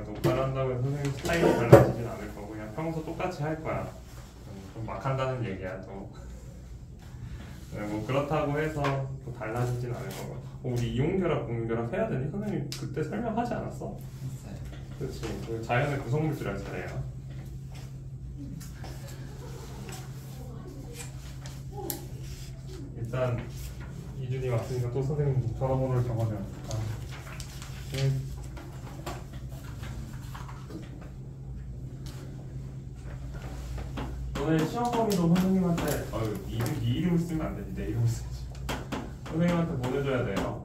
녹화를 한다고 해서 선생님 스타일이 달라지진 않을 거고 그냥 평소 똑같이 할 거야. 좀 막 한다는 얘기야 또. 네, 뭐 그렇다고 해서 또 달라지진 않을 거고. 우리 이온결합, 공유결합 해야 되니? 선생님 그때 설명하지 않았어? 했어요. 그렇지. 그 자연의 구성물질 할 차례야. 일단 이준이 왔으니까 또 선생님 전화번호를 적어줘. 너네 시험 범위도 선생님한테 네 이름을 쓰면 안 되지. 내 이름을 쓰지. 선생님한테 보내줘야 돼요.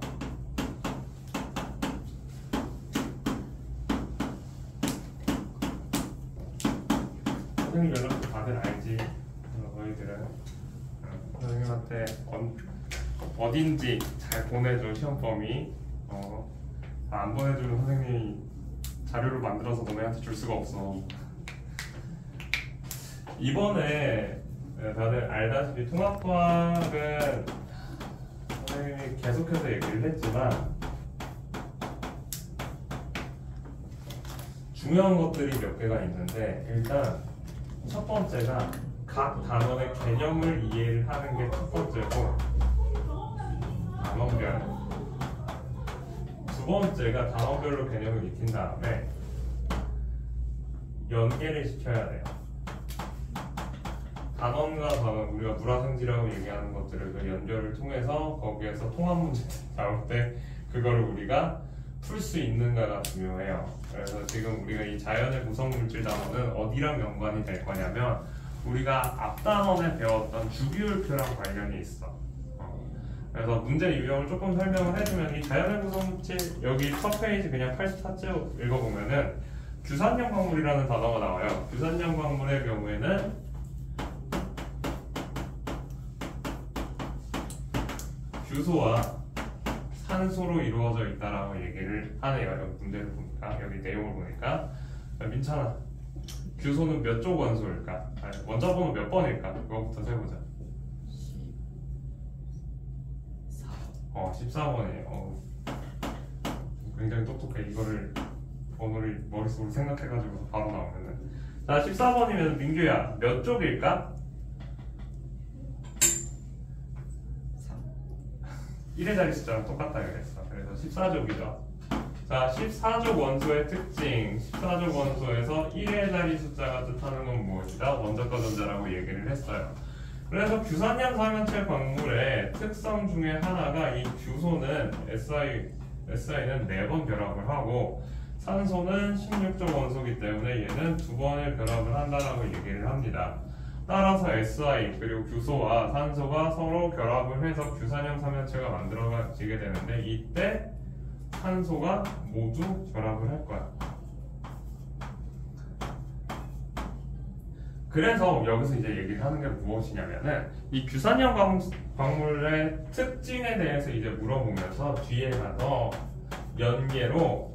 선생님 연락처 다들 알지? 너희들은 선생님한테 어딘지 잘 보내줘. 시험 범위. 안 보내주면 선생님이 자료를 만들어서 너네한테 줄 수가 없어. 이번에 다들 알다시피 통합과학은 선생님이 계속해서 얘기를 했지만 중요한 것들이 몇 개가 있는데, 일단 첫 번째가 각 단원의 개념을 이해를 하는 게 첫 번째고, 단원별. 두 번째가 단원별로 개념을 익힌 다음에 연계를 시켜야 돼요. 단원과 단원, 우리가 물화생지라고 얘기하는 것들을 그 연결을 통해서 거기에서 통합 문제 나올 때 그거를 우리가 풀 수 있는가가 중요해요. 그래서 지금 우리가 이 자연의 구성물질 단원은 어디랑 연관이 될 거냐면 우리가 앞 단원에 배웠던 주기율표랑 관련이 있어. 그래서 문제 유형을 조금 설명을 해주면 이 자연의 구성물질 여기 첫 페이지 그냥 84쪽 읽어보면은 규산염 광물이라는 단어가 나와요. 규산염 광물의 경우에는 규소와 산소로 이루어져 있다라고 얘기를 하네요. 여기 문제를 보니까, 여기 내용을 보니까. 민찬아, 규소는 몇 쪽 원소일까? 원자 번호 몇 번일까? 그거부터 세보자. 14번이에요. 굉장히 똑똑해. 이거를 번호를 머릿속으로 생각해가지고 바로 나오면은. 자, 14번이면 민규야, 몇 쪽일까? 1의 자리 숫자랑 똑같다 그랬어. 그래서 14족이죠. 자, 14족 원소의 특징. 14족 원소에서 1의 자리 숫자가 뜻하는 건 무엇이다? 원자과 전자라고 얘기를 했어요. 그래서 규산염 삼연체 광물의 특성 중에 하나가 이 규소는 SI는 4번 결합을 하고 산소는 16족 원소이기 때문에 얘는 2번을 결합을 한다라고 얘기를 합니다. 따라서 SI 그리고 규소와 산소가 서로 결합을 해서 규산염 삼연체가 만들어지게 되는데 이때 산소가 모두 결합을 할 거야. 그래서 여기서 이제 얘기를 하는 게 무엇이냐면은 이 규산염 광물의 특징에 대해서 이제 물어보면서 뒤에 가서 연계로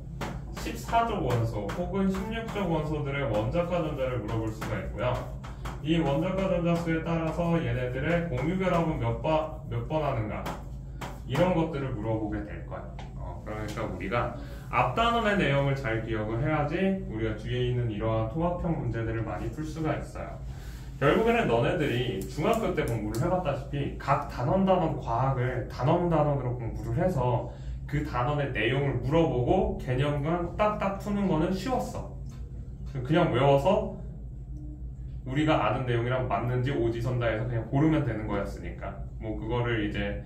14족 원소 혹은 16족 원소들의 원자과 전자를 물어볼 수가 있고요. 이 원자과 전자 수에 따라서 얘네들의 공유 결합은 몇 번 하는가 이런 것들을 물어보게 될 거야. 그러니까 우리가 앞 단원의 내용을 잘 기억을 해야지 우리가 뒤에 있는 이러한 통합형 문제들을 많이 풀 수가 있어요. 결국에는 너네들이 중학교 때 공부를 해봤다시피 각 단원 과학을 단원으로 공부를 해서 그 단원의 내용을 물어보고 개념만 딱딱 푸는 거는 쉬웠어. 그냥 외워서 우리가 아는 내용이랑 맞는지 오지선다해서 그냥 고르면 되는 거였으니까 뭐 그거를 이제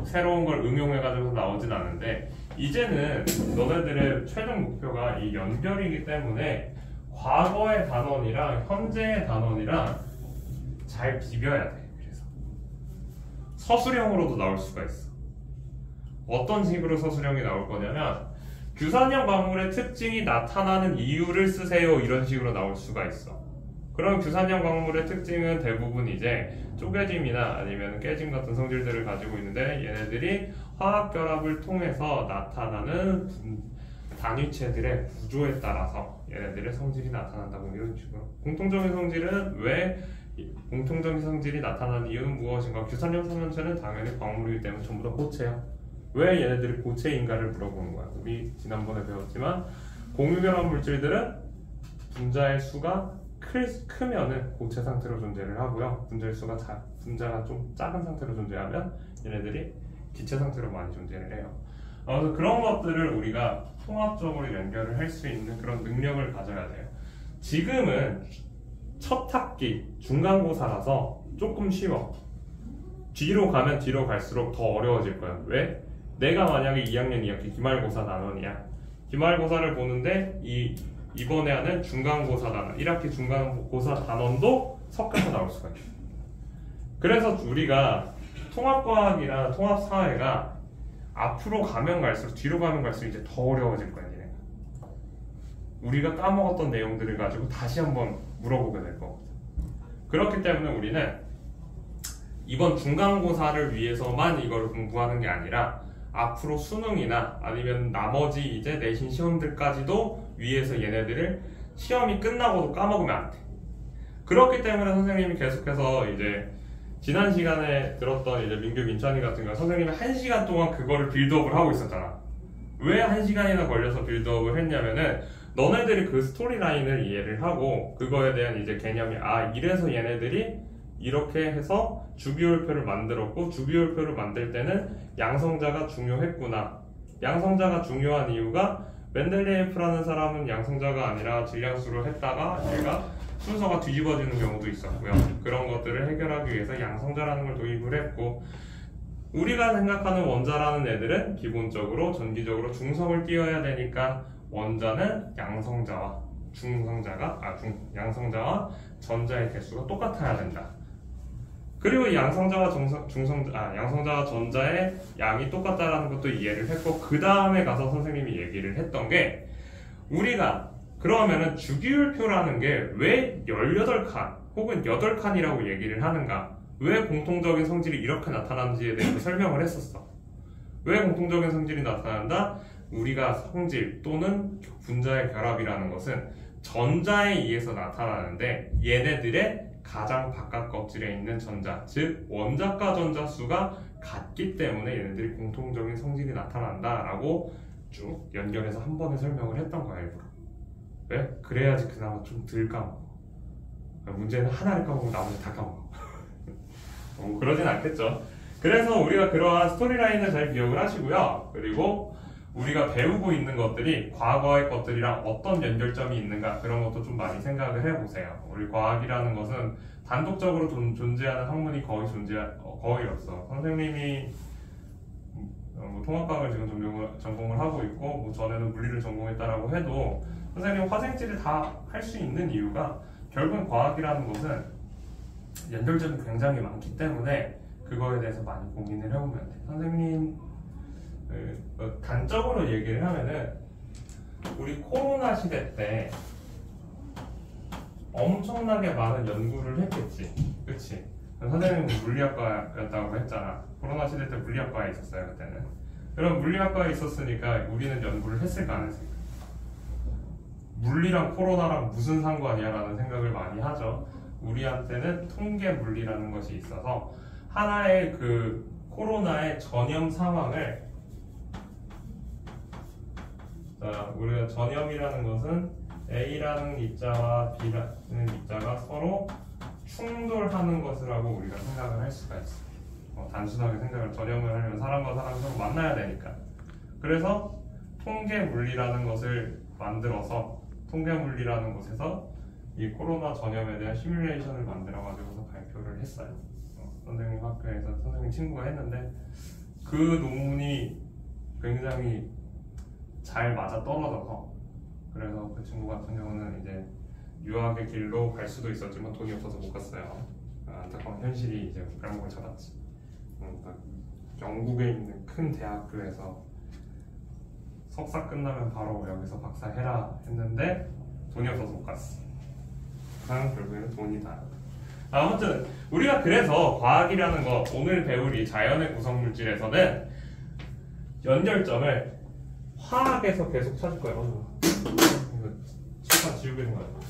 새로운 걸 응용해가지고 나오진 않은데 이제는 너네들의 최종 목표가 이 연결이기 때문에 과거의 단원이랑 현재의 단원이랑 잘 비벼야 돼. 그래서 서술형으로도 나올 수가 있어. 어떤 식으로 서술형이 나올 거냐면 규산염 광물의 특징이 나타나는 이유를 쓰세요 이런 식으로 나올 수가 있어. 그럼 규산염 광물의 특징은 대부분 이제 쪼개짐이나 아니면 깨짐 같은 성질들을 가지고 있는데 얘네들이 화학 결합을 통해서 나타나는 단위체들의 구조에 따라서 얘네들의 성질이 나타난다고 이런 식으로. 공통적인 성질이 나타나는 이유는 무엇인가? 규산염 삼연체는 당연히 광물이기 때문에 전부 다 고체야. 왜 얘네들이 고체인가를 물어보는 거야. 우리 지난번에 배웠지만 공유결합 물질들은 분자의 수가 크면은 고체 상태로 존재를 하고요. 분자가 좀 작은 상태로 존재하면 얘네들이 기체 상태로 많이 존재를 해요. 그래서 그런 것들을 우리가 통합적으로 연결을 할 수 있는 그런 능력을 가져야 돼요. 지금은 첫 학기 중간고사라서 조금 쉬워. 뒤로 가면 뒤로 갈수록 더 어려워질 거야. 왜? 내가 만약에 2학년 2학기 기말고사 단원이야. 기말고사를 보는데 이번에 하는 중간고사 단원, 1학기 중간고사 단원도 섞여서 나올 수가 있어. 그래서 우리가 통합과학이나 통합사회가 앞으로 가면 갈수록 뒤로 가면 갈수록 이제 더 어려워질 거야. 얘네가. 우리가 까먹었던 내용들을 가지고 다시 한번 물어보게 될 거거든. 그렇기 때문에 우리는 이번 중간고사를 위해서만 이걸 공부하는 게 아니라 앞으로 수능이나 아니면 나머지 이제 내신 시험들까지도 위해서 얘네들을 시험이 끝나고도 까먹으면 안 돼. 그렇기 때문에 선생님이 계속해서 이제 지난 시간에 들었던 이제 민규 민찬이 같은 거 선생님이 1시간 동안 그거를 빌드업을 하고 있었잖아. 왜 1시간이나 걸려서 빌드업을 했냐면은 너네들이 그 스토리라인을 이해를 하고 그거에 대한 이제 개념이 이래서 얘네들이 이렇게 해서 주기율표를 만들었고 주기율표를 만들 때는 양성자가 중요했구나. 양성자가 중요한 이유가 멘델레예프라는 사람은 양성자가 아니라 질량수를 했다가 얘가 순서가 뒤집어지는 경우도 있었고요. 그런 것들을 해결하기 위해서 양성자라는 걸 도입을 했고 우리가 생각하는 원자라는 애들은 기본적으로 전기적으로 중성을 띄워야 되니까 원자는 양성자와 양성자와 전자의 개수가 똑같아야 된다. 그리고 이 양성자와 전자의 양이 똑같다라는 것도 이해를 했고 그 다음에 가서 선생님이 얘기를 했던 게 우리가 그러면은 주기율표라는 게 왜 18칸 혹은 8칸이라고 얘기를 하는가? 왜 공통적인 성질이 이렇게 나타나는지에 대해서 설명을 했었어. 왜 공통적인 성질이 나타난다? 우리가 성질 또는 분자의 결합이라는 것은 전자에 의해서 나타나는데 얘네들의 가장 바깥 껍질에 있는 전자, 즉 원자과 전자 수가 같기 때문에 얘네들이 공통적인 성질이 나타난다라고 쭉 연결해서 한 번에 설명을 했던 거야 일부러. 왜? 그래야지 그나마 좀 덜 까먹어. 문제는 하나를 까먹으면 나머지 다 까먹어. 그러진 않겠죠. 그래서 우리가 그러한 스토리라인을 잘 기억을 하시고요. 그리고 우리가 배우고 있는 것들이 과거의 것들이랑 어떤 연결점이 있는가 그런 것도 좀 많이 생각을 해보세요. 우리 과학이라는 것은 단독적으로 존재하는 학문이 거의 없어. 선생님이 통합과학을 지금 전공을 하고 있고 전에는 물리를 전공했다라고 해도 선생님 화생지를 다 할 수 있는 이유가 결국은 과학이라는 것은 연결점이 굉장히 많기 때문에 그거에 대해서 많이 고민을 해보면 돼. 선생님 단적으로 얘기를 하면은 우리 코로나 시대 때 엄청나게 많은 연구를 했겠지, 그치? 선생님은 물리학과였다고 했잖아. 코로나 시대 때 물리학과에 있었어요 그때는. 그럼 물리학과에 있었으니까 우리는 연구를 했을까 안 했을까? 물리랑 코로나랑 무슨 상관이야 라는 생각을 많이 하죠. 우리한테는 통계 물리라는 것이 있어서 하나의 그 코로나의 전염 상황을 우리가 전염이라는 것은 A라는 입자와 B라는 입자가 서로 충돌하는 것이라고 우리가 생각을 할 수가 있어. 단순하게 전염을 하려면 사람과 사람이 서로 만나야 되니까. 그래서 통계 물리라는 것을 만들어서 통계 물리라는 곳에서 이 코로나 전염에 대한 시뮬레이션을 만들어 가지고서 발표를 했어요. 선생님 학교에서 선생님 친구가 했는데 그 논문이 굉장히 잘 맞아 떨어져서 그래서 그 친구 같은 경우는 이제 유학의 길로 갈 수도 있었지만 돈이 없어서 못 갔어요. 안타까운 현실이 이제 발목을 잡았지. 영국에 있는 큰 대학교에서 석사 끝나면 바로 여기서 박사 해라 했는데 돈이 없어서 못 갔어. 결국에는 돈이다. 아무튼 우리가 그래서 과학이라는 거 오늘 배울 이 자연의 구성물질에서는 연결점을 화학에서 계속 찾을 거예요. 이거 칠판 지우개 좀 가져.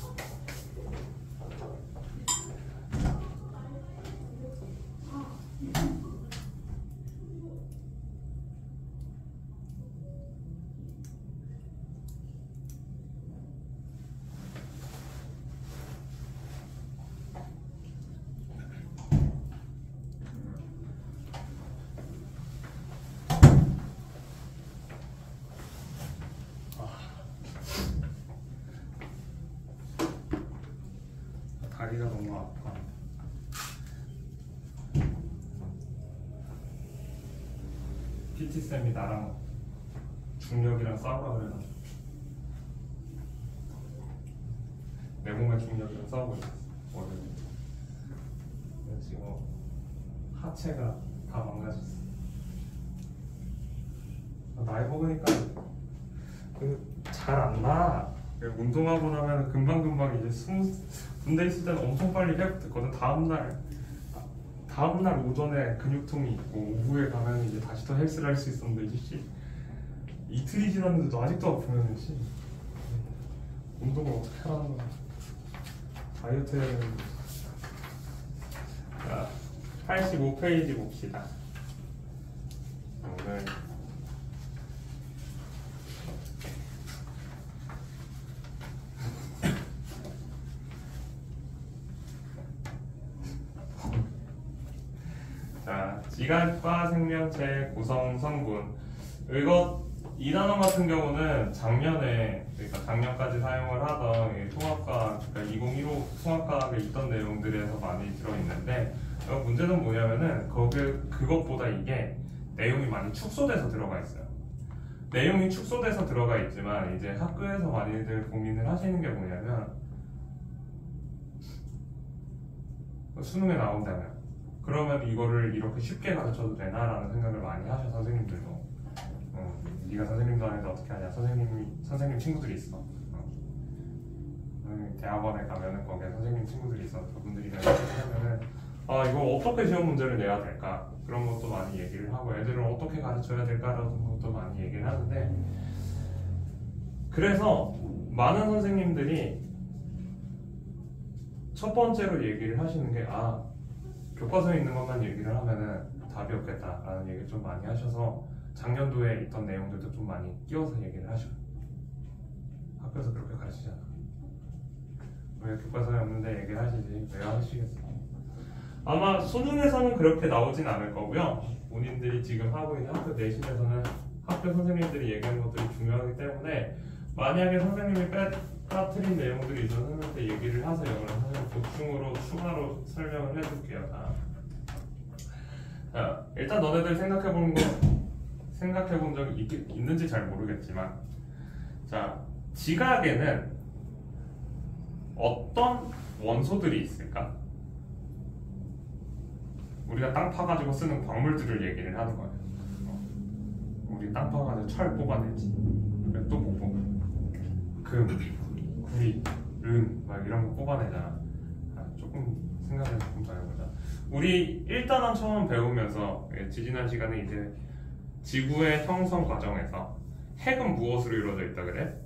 다리가 너무 아파. PT쌤이 나랑 중력이랑 싸우라 그래가지고 내 몸의 중력이랑 싸우고 있었어. 월요일. 지금 하체가 다 망가졌어. 나이 먹으니까 잘 안 나. 운동하고 나면 금방금방 이제 군대 있을 때는 엄청 빨리 회복됐거든. 다음날 오전에 근육통이 있고 오후에 가면 이제 다시 더 헬스를 할 수 있었는데 이제 이틀이 지났는데도 아직도 아프면 운동을 어떻게 하라는 거야. 다이어트 해야 되는데. 자, 85페이지 봅시다. 오늘 자, 지각과 생명체 구성 성분. 이 단원 같은 경우는 그러니까 작년까지 사용을 하던 통합과학, 그러니까 2015 통합과학에 있던 내용들에서 많이 들어있는데, 문제는 뭐냐면은 그것보다 이게 내용이 많이 축소돼서 들어가 있어요. 내용이 축소돼서 들어가 있지만 이제 학교에서 많이들 고민을 하시는 게 뭐냐면 수능에 나온다면 그러면 이거를 이렇게 쉽게 가르쳐도 되나라는 생각을 많이 하셔. 선생님들도 네가 선생님도 아닌데 어떻게 하냐. 선생님 친구들이 있어. 대학원에 가면은 거기에 선생님 친구들이 있어. 그분들이 하면은 이거 어떻게 시험 문제를 내야 될까, 그런 것도 많이 얘기를 하고 애들을 어떻게 가르쳐야 될까라는 것도 많이 얘기를 하는데, 그래서 많은 선생님들이 첫 번째로 얘기를 하시는 게 교과서에 있는 것만 얘기를 하면은 답이 없겠다라는 얘기를 좀 많이 하셔서 작년도에 있던 내용들도 좀 많이 끼워서 얘기를 하셔요. 학교에서 그렇게 가르치잖아. 왜 교과서에 없는데 얘기를 하시지? 왜 하시겠어? 아마 수능에서는 그렇게 나오진 않을 거고요. 본인들이 지금 하고 있는 학교 내신에서는 학교 선생님들이 얘기하는 것들이 중요하기 때문에 만약에 선생님이 빠뜨린 내용들이 있어서 선생님한테 얘기를 하세요. 그럼 선생님 보충으로 추가로 설명을 해줄게요. 자, 일단 너네들 생각해본 적이 있는지 잘 모르겠지만, 자, 지각에는 어떤 원소들이 있을까? 우리가 땅 파가지고 쓰는 광물들을 얘기를 하는 거예요. 우리 땅 파가지고 철 뽑아내지. 또 뭐 뽑아? 금, 구리, 은, 막 이런 거 뽑아내잖아. 조금 생각을 조금 더 해보자. 우리 1단원 처음 배우면서 지지난 시간에 이제 지구의 형성 과정에서 핵은 무엇으로 이루어져 있다 그래?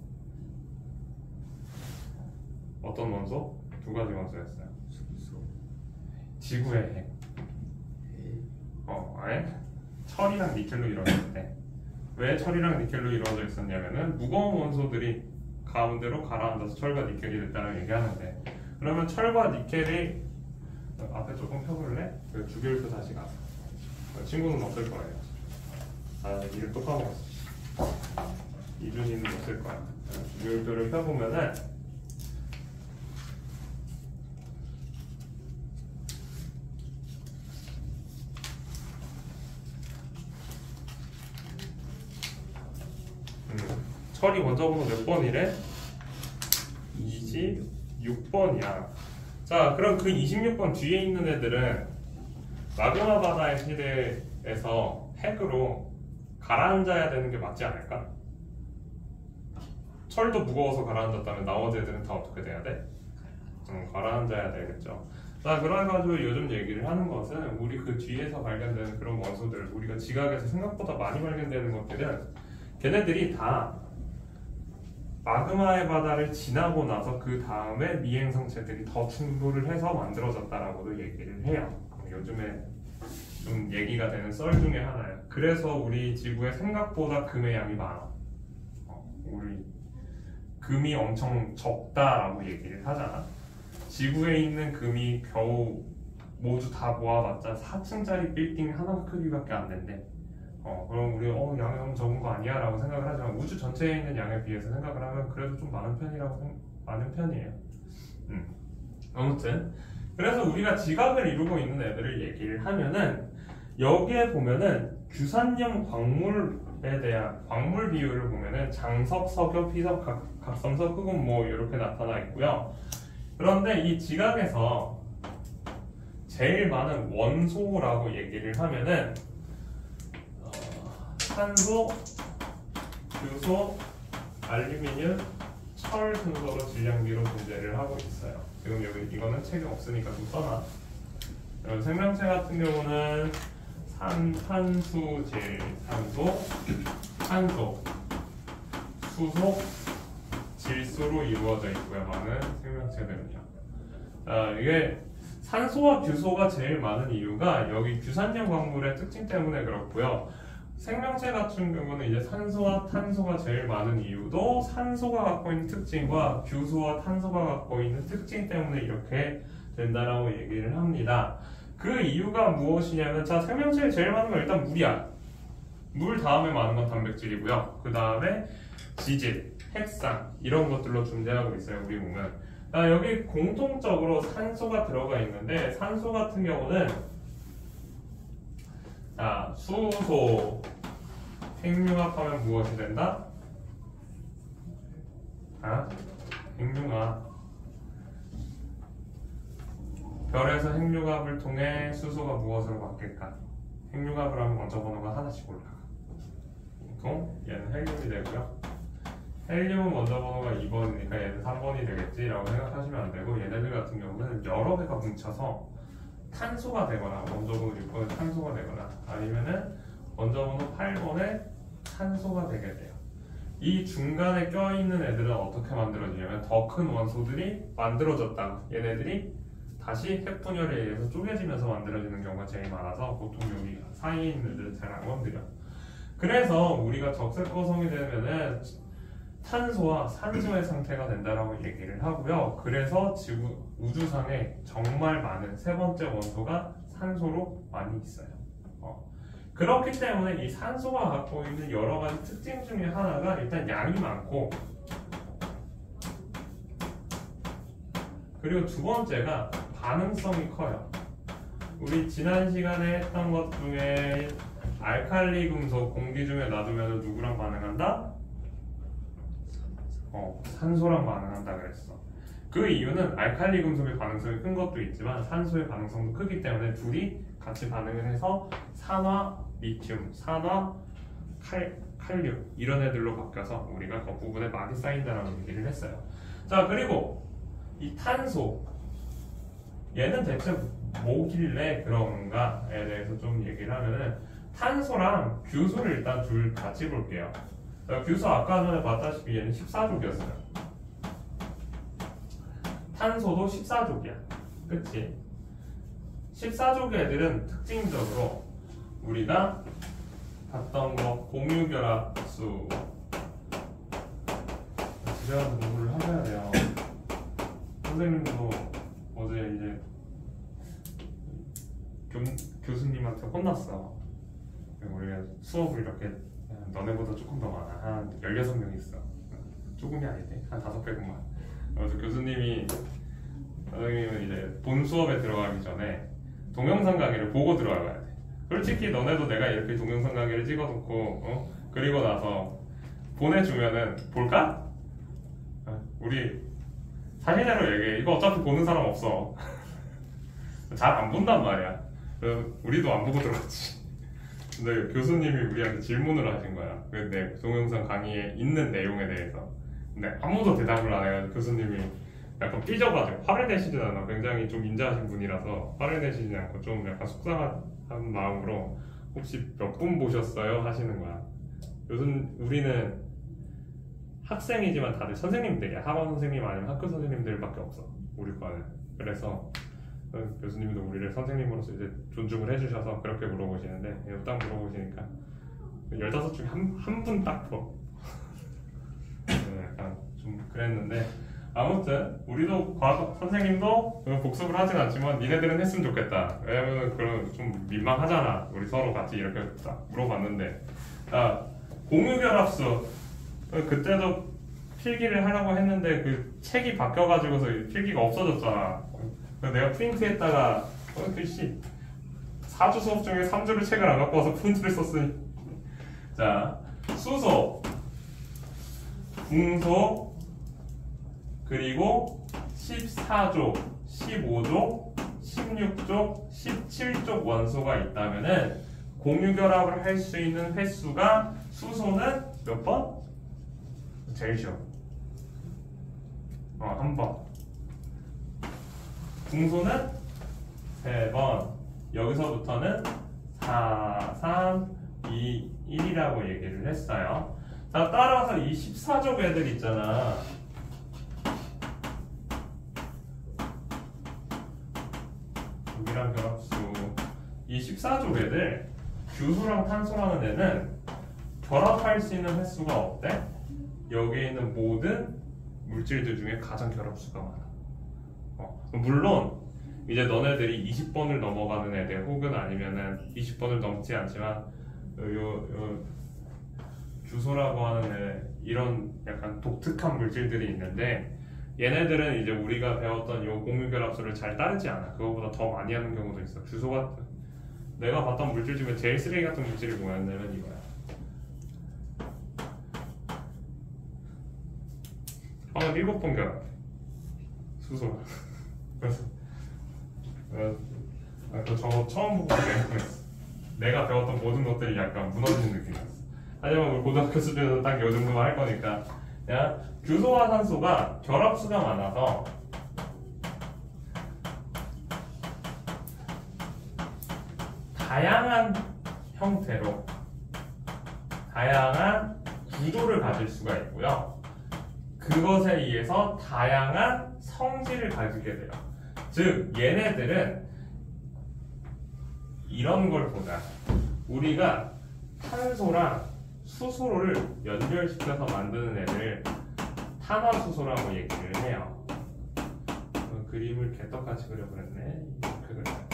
어떤 원소? 두 가지 원소였어요. 지구의 핵. 철이랑 니켈로 이루어졌는데, 왜 철이랑 니켈로 이루어져 있었냐면은 무거운 원소들이 가운데로 가라앉아서 철과 니켈이 됐다는 얘기하는데, 그러면 철과 니켈이 앞에 조금 펴볼래? 그 주기율표 다시 가서. 친구는 없을 거예요. 이름 또 까먹었어. 이준이는 없을 거야. 주기율표를 펴보면은 철이 원자번호 몇 번이래? 26번이야. 자, 그럼 그 26번 뒤에 있는 애들은 마그마 바다의 시대에서 핵으로 가라앉아야 되는 게 맞지 않을까? 철도 무거워서 가라앉았다면 나머지 애들은 다 어떻게 돼야 돼? 가라앉아야 되겠죠. 자, 그래가지고 요즘 얘기를 하는 것은 우리 그 뒤에서 발견되는 그런 원소들, 우리가 지각에서 생각보다 많이 발견되는 것들은 걔네들이 다 마그마의 바다를 지나고 나서 그 다음에 미행성체들이 더 충돌을 해서 만들어졌다라고도 얘기를 해요. 요즘에 좀 얘기가 되는 썰 중에 하나예요. 그래서 우리 지구에 생각보다 금의 양이 많아. 우리 금이 엄청 적다라고 얘기를 하잖아. 지구에 있는 금이 겨우 모두 다 모아봤자 4층짜리 빌딩 하나 크기밖에 안 된대. 그럼 우리 양이 너무 적은 거 아니야? 라고 생각을 하지만 우주 전체에 있는 양에 비해서 생각을 하면 그래도 좀 많은 편이에요. 아무튼 그래서 우리가 지각을 이루고 있는 애들을 얘기를 하면은 여기에 보면은 규산형 광물에 대한 광물 비율을 보면은 장석, 석엽, 희석, 각성석, 흑은 뭐 이렇게 나타나 있고요. 그런데 이 지각에서 제일 많은 원소라고 얘기를 하면은 산소, 규소, 알루미늄, 철 순서로 질량비로 존재를 하고 있어요. 지금 여기 이거는 책이 없으니까 좀 써놔. 생명체 같은 경우는 산수질, 산소, 수소, 질소로 이루어져 있고요. 많은 생명체들은요. 이게 산소와 규소가 제일 많은 이유가 여기 규산형 광물의 특징 때문에 그렇고요. 생명체 같은 경우는 이제 산소와 탄소가 제일 많은 이유도 산소가 갖고 있는 특징과 규소와 탄소가 갖고 있는 특징 때문에 이렇게 된다라고 얘기를 합니다. 그 이유가 무엇이냐면, 자, 생명체에 제일 많은 건 일단 물이야. 물 다음에 많은 건 단백질이고요. 그 다음에 지질, 핵산 이런 것들로 존재하고 있어요. 우리 몸은. 여기 공통적으로 산소가 들어가 있는데, 산소 같은 경우는 수소, 핵융합하면 무엇이 된다? 핵융합. 별에서 핵융합을 통해 수소가 무엇으로 바뀔까? 핵융합을 하면 먼저 번호가 하나씩 올라가. 보통 얘는 헬륨이 되고요. 헬륨은 먼저 번호가 2번이니까 얘는 3번이 되겠지라고 생각하시면 안 되고, 얘네들 같은 경우는 여러 개가 뭉쳐서 탄소가 되거나, 먼저 번호 6번에 탄소가 되거나, 아니면은 먼저 번호 8번에 탄소가 되게 돼요. 이 중간에 껴있는 애들은 어떻게 만들어지냐면, 더 큰 원소들이 만들어졌다가 얘네들이 다시 핵분열에 의해서 쪼개지면서 만들어지는 경우가 제일 많아서 보통 여기 사이에 있는 애들은 잘 안 건드려. 그래서 우리가 적색거성이 되면은 탄소와 산소의 상태가 된다라고 얘기를 하고요. 그래서 지구 우주상에 정말 많은 세 번째 원소가 산소로 많이 있어요. 그렇기 때문에 이 산소가 갖고 있는 여러 가지 특징 중에 하나가 일단 양이 많고, 그리고 두 번째가 반응성이 커요. 우리 지난 시간에 했던 것 중에 알칼리 금속 공기 중에 놔두면 누구랑 반응한다? 산소랑 반응한다 그랬어. 그 이유는 알칼리 금속의 반응성이 큰 것도 있지만 산소의 반응성도 크기 때문에 둘이 같이 반응을 해서 산화 리튬, 산화 칼륨 이런 애들로 바뀌어서 우리가 그 부분에 많이 쌓인다라는 얘기를 했어요. 자, 그리고 이 탄소, 얘는 대체 뭐길래 그런가에 대해서 좀 얘기를 하면은, 탄소랑 규소를 일단 둘 같이 볼게요. 규소 아까 전에 봤다시피 얘는 14족이었어요. 탄소도 14족이야. 그치? 14족의 애들은 특징적으로 우리가 봤던 거 공유결합수, 집에 가서 공부를 하셔야 돼요. 선생님도 어제 이제 교수님한테 혼났어. 우리가 수업을 이렇게, 너네보다 조금 더 많아. 한 16명 있어. 조금이 아니네. 한 5배구만. 그래서 교수님은 이제 본 수업에 들어가기 전에 동영상 강의를 보고 들어가야 돼. 솔직히 너네도 내가 이렇게 동영상 강의를 찍어놓고 그리고 나서 보내주면은 볼까? 우리 사실대로 얘기해. 이거 어차피 보는 사람 없어. 잘 안 본단 말이야. 그래서 우리도 안 보고 들어갔지. 근데 교수님이 우리한테 질문을 하신 거야. 내 동영상 강의에 있는 내용에 대해서. 근데 아무도 대답을 안 해가지고 교수님이 약간 삐져가지고 화를 내시진 않아. 굉장히 좀 인자하신 분이라서 화를 내시지 않고 좀 약간 속상한 마음으로 혹시 몇 분 보셨어요? 하시는 거야. 우리는 학생이지만 다들 선생님들이야. 학원 선생님 아니면 학교 선생님들밖에 없어. 우리 과는. 그래서 교수님도 우리를 선생님으로서 이제 존중을 해주셔서 그렇게 물어보시는데, 딱 물어보시니까 15 중에 한 분 딱 더. 약간 좀 그랬는데, 아무튼 우리도 선생님도 복습을 하진 않지만 니네들은 했으면 좋겠다. 왜냐면 그런 좀 민망하잖아. 우리 서로 같이 이렇게 딱 물어봤는데, 공유결합수 그때도 필기를 하려고 했는데 그 책이 바뀌어가지고서 필기가 없어졌잖아. 내가 프린트했다가 글씨 4주 수업 중에 3주를 책을 안 갖고 와서 프린트를 썼으니. 자, 수소, 궁소, 그리고 14족, 15족, 16족, 17족 원소가 있다면은 공유결합을 할 수 있는 횟수가 수소는 몇 번? 제일 쉬워. 한 번. 궁소는 3번. 여기서부터는 4, 3, 2, 1이라고 얘기를 했어요. 자, 따라서 이 14족 애들 있잖아. 여기랑 결합수. 이 14족 애들, 규소랑 탄소라는 애는 결합할 수 있는 횟수가 없대? 여기에 있는 모든 물질들 중에 가장 결합수가 많아. 물론 이제 너네들이 20번을 넘어가는 애들 혹은 아니면은 20번을 넘지 않지만 규소라고 하는 애, 이런 약간 독특한 물질들이 있는데 얘네들은 이제 우리가 배웠던 요 공유결합수를 잘 따르지 않아. 그거보다 더 많이 하는 경우도 있어. 규소가 내가 봤던 물질 중에 제일 쓰레기 같은 물질이 뭐였냐면 이거야. 한 7번 결합. 수소. 그래서 저거 처음 보고 내가 내가 배웠던 모든 것들이 약간 무너지는 느낌이었어. 하지만 우리 고등학교 수준에서 딱 요 정도만 할 거니까. 야, 규소와 산소가 결합수가 많아서 다양한 형태로 다양한 구조를 가질 수가 있고요. 그것에 의해서 다양한 성질을 가지게 돼요. 즉 얘네들은 이런 걸 보자. 우리가 탄소랑 수소를 연결시켜서 만드는 애를 탄화수소라고 얘기를 해요. 그림을 개떡같이 그려버렸네. 이렇게 그려야지.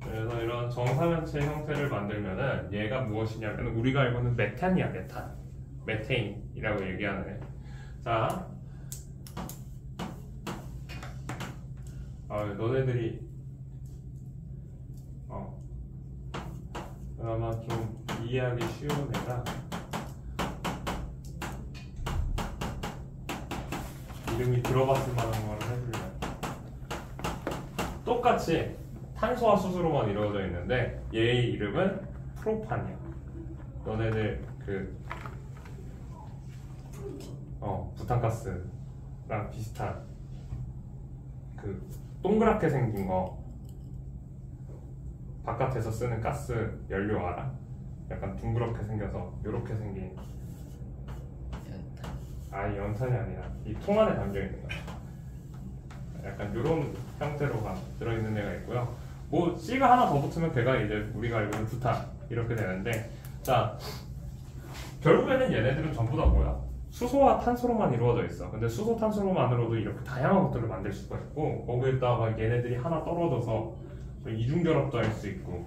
그래서 이런 정사면체 형태를 만들면은 얘가 무엇이냐면 우리가 알고 있는 메탄이야. 메테인이라고 얘기하는 애. 자, 너네들이 아마 좀 이해하기 쉬운 애가 이름이 들어봤을 만한 걸 해줄래. 똑같이 탄소와 수소로만 이루어져 있는데 얘의 이름은 프로판이야. 너네들 부탄가스랑 비슷한 동그랗게 생긴 거 바깥에서 쓰는 가스 연료 알아? 약간 둥그렇게 생겨서 요렇게 생긴. 아니 연탄이 아니라 이 통 안에 담겨있는 거야. 약간 요런 형태로 들어있는 애가 있고요. 뭐 C가 하나 더 붙으면 걔가 이제 우리가 알고 있는 부탄 이렇게 되는데, 자 결국에는 얘네들은 전부 다 뭐야? 수소와 탄소로만 이루어져 있어. 근데 수소, 탄소로만으로도 이렇게 다양한 것들을 만들 수가 있고, 거기에다가 얘네들이 하나 떨어져서 이중결합도 할 수 있고,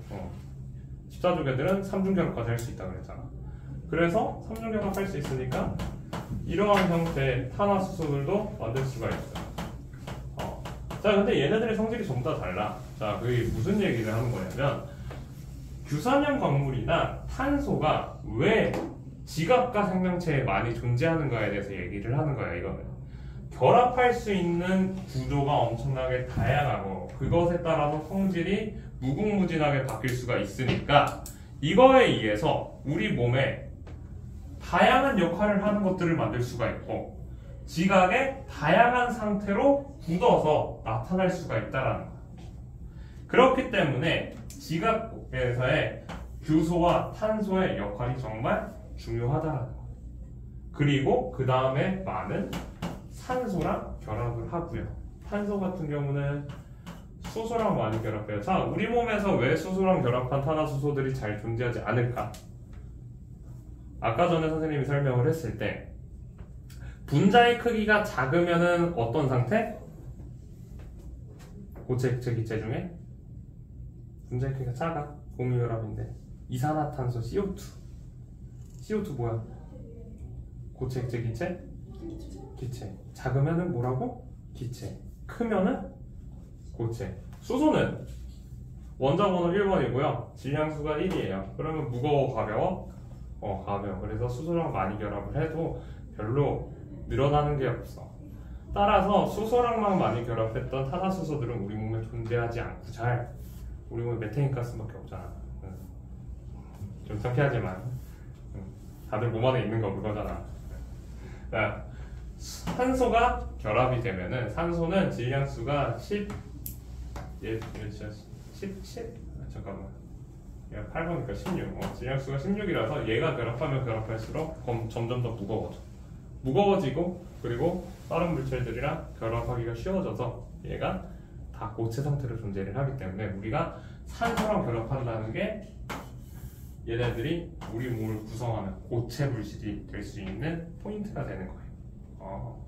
14족 애들은 3중결합까지 할 수 있다고 그랬잖아. 그래서 3중결합 할 수 있으니까 이러한 형태의 탄화수소들도 만들 수가 있어. 자, 근데 얘네들의 성질이 전부 다 달라. 자, 그게 무슨 얘기를 하는 거냐면 규산형 광물이나 탄소가 왜 지각과 생명체에 많이 존재하는가에 대해서 얘기를 하는 거야. 이거는 결합할 수 있는 구조가 엄청나게 다양하고 그것에 따라서 성질이 무궁무진하게 바뀔 수가 있으니까 이거에 의해서 우리 몸에 다양한 역할을 하는 것들을 만들 수가 있고 지각의 다양한 상태로 굳어서 나타날 수가 있다라는 거야. 그렇기 때문에 지각에서의 규소와 탄소의 역할이 정말 중요하다라는 거야. 그리고 그 다음에 많은 산소랑 결합을 하고요. 탄소 같은 경우는 수소랑 많이 결합해요. 자, 우리 몸에서 왜 수소랑 결합한 탄화수소들이 잘 존재하지 않을까? 아까 전에 선생님이 설명을 했을 때 분자의 크기가 작으면은 어떤 상태? 고체, 액체, 기체 중에 분자의 크기가 작아. 공유결합인데 이산화탄소 CO2 뭐야? 고체, 액체, 기체? 기체. 작으면은 뭐라고? 기체. 크면은 고체. 수소는 원자 번호 1번이고요. 질량수가 1이에요. 그러면 무거워, 가벼워? 가벼워. 그래서 수소랑 많이 결합을 해도 별로 늘어나는 게 없어. 따라서 수소랑만 많이 결합했던 탄화수소들은 우리 몸에 존재하지 않고 우리 몸에 메테인가스밖에 없잖아. 좀 창피하지만 다들 몸 안에 있는 거 그거잖아. 자, 산소가 결합이 되면은 산소는 질량수가 17? 잠깐만. 얘가 8번이니까 16. 질량수가 16이라서 얘가 결합하면 결합할수록 점점 더 무거워져. 무거워지고 그리고 다른 물질들이랑 결합하기가 쉬워져서 얘가 다 고체 상태로 존재를 하기 때문에 우리가 산소랑 결합한다는 게 얘네들이 우리 몸을 구성하는 고체 물질이 될 수 있는 포인트가 되는 거예요.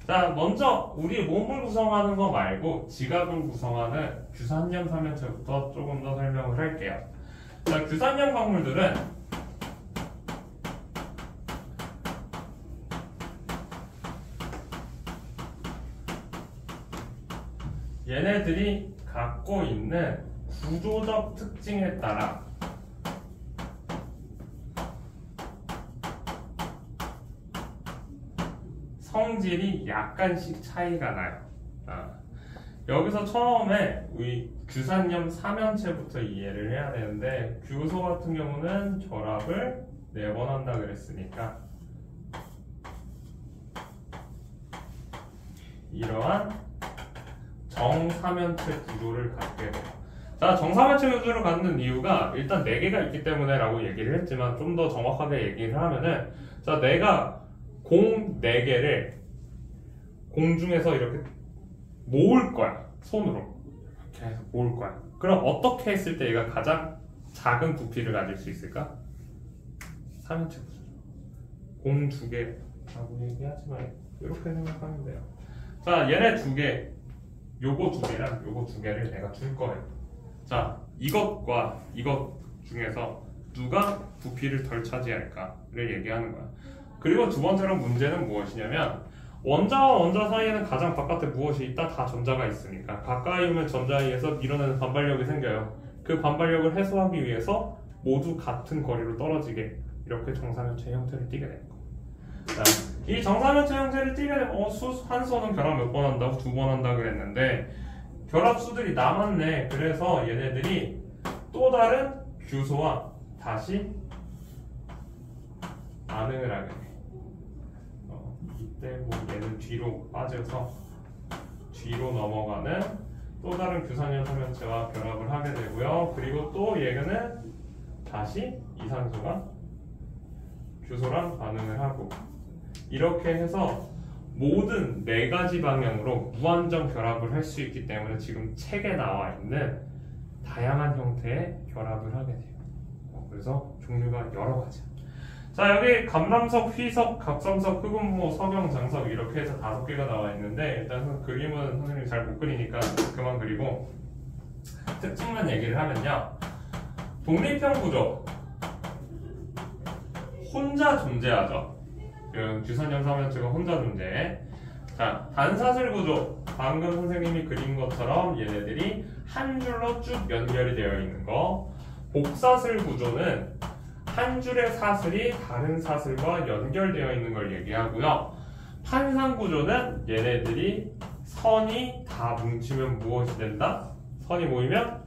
자, 먼저 우리 몸을 구성하는 거 말고 지각을 구성하는 규산염 삼연체부터 조금 더 설명을 할게요. 자, 규산염 광물들은 얘네들이 갖고 있는 구조적 특징에 따라 성질이 약간씩 차이가 나요. 여기서 처음에 우리 규산염 삼연체부터 이해를 해야 되는데 규소 같은 경우는 결합을 4번 한다 그랬으니까 이러한 정삼연체 구조를 갖게 돼요. 자, 정삼연체 구조를 갖는 이유가 일단 4개가 있기 때문에 라고 얘기를 했지만 좀 더 정확하게 얘기를 하면은 자, 내가 공 4개를 공중에서 이렇게 모을 거야. 손으로 이렇게 해서 모을 거야. 그럼 어떻게 했을 때 얘가 가장 작은 부피를 가질 수 있을까? 삼연체 구조죠. 공 2개라고 얘기하지만 이렇게 생각하면 돼요. 자, 얘네 2개, 요거 2개랑 요거 2개를 내가 줄 거예요. 자, 이것과 이것 중에서 누가 부피를 덜 차지할까를 얘기하는 거야. 그리고 두 번째로 문제는 무엇이냐면 원자와 원자 사이에는 가장 바깥에 무엇이 있다? 다 전자가 있으니까 가까이 오면 전자에 의해서 밀어내는 반발력이 생겨요. 그 반발력을 해소하기 위해서 모두 같은 거리로 떨어지게 이렇게 정삼연체 형태를 띠게 되는 거예요. 자, 이 정삼연체 형태를 띠게 되면 한소는 결합 몇 번 한다고? 2번 한다 그랬는데 결합수들이 남았네. 그래서 얘네들이 또 다른 규소와 다시 반응을 하게 돼. 이때 뭐 얘는 뒤로 빠져서 뒤로 넘어가는 또 다른 규산염 삼연체와 결합을 하게 되고요. 그리고 또 얘는 다시 이산소가 규소랑 반응을 하고 이렇게 해서 모든 4가지 방향으로 무한정 결합을 할 수 있기 때문에 지금 책에 나와 있는 다양한 형태의 결합을 하게 돼요. 그래서 종류가 여러 가지야. 자, 여기 감람석, 휘석, 갑삼석, 흑음모, 석영, 장석 이렇게 해서 5개가 나와 있는데 일단 그림은 선생님이 잘 못 그리니까 그만 그리고 특징만 얘기를 하면요. 독립형 구조 혼자 존재하죠. 규산염 삼연체가 혼자 존재해. 자, 단사슬 구조 방금 선생님이 그린 것처럼 얘네들이 한 줄로 쭉 연결이 되어 있는 거. 복사슬 구조는 한 줄의 사슬이 다른 사슬과 연결되어 있는 걸 얘기하고요. 판상 구조는 얘네들이 선이 다 뭉치면 무엇이 된다? 선이 모이면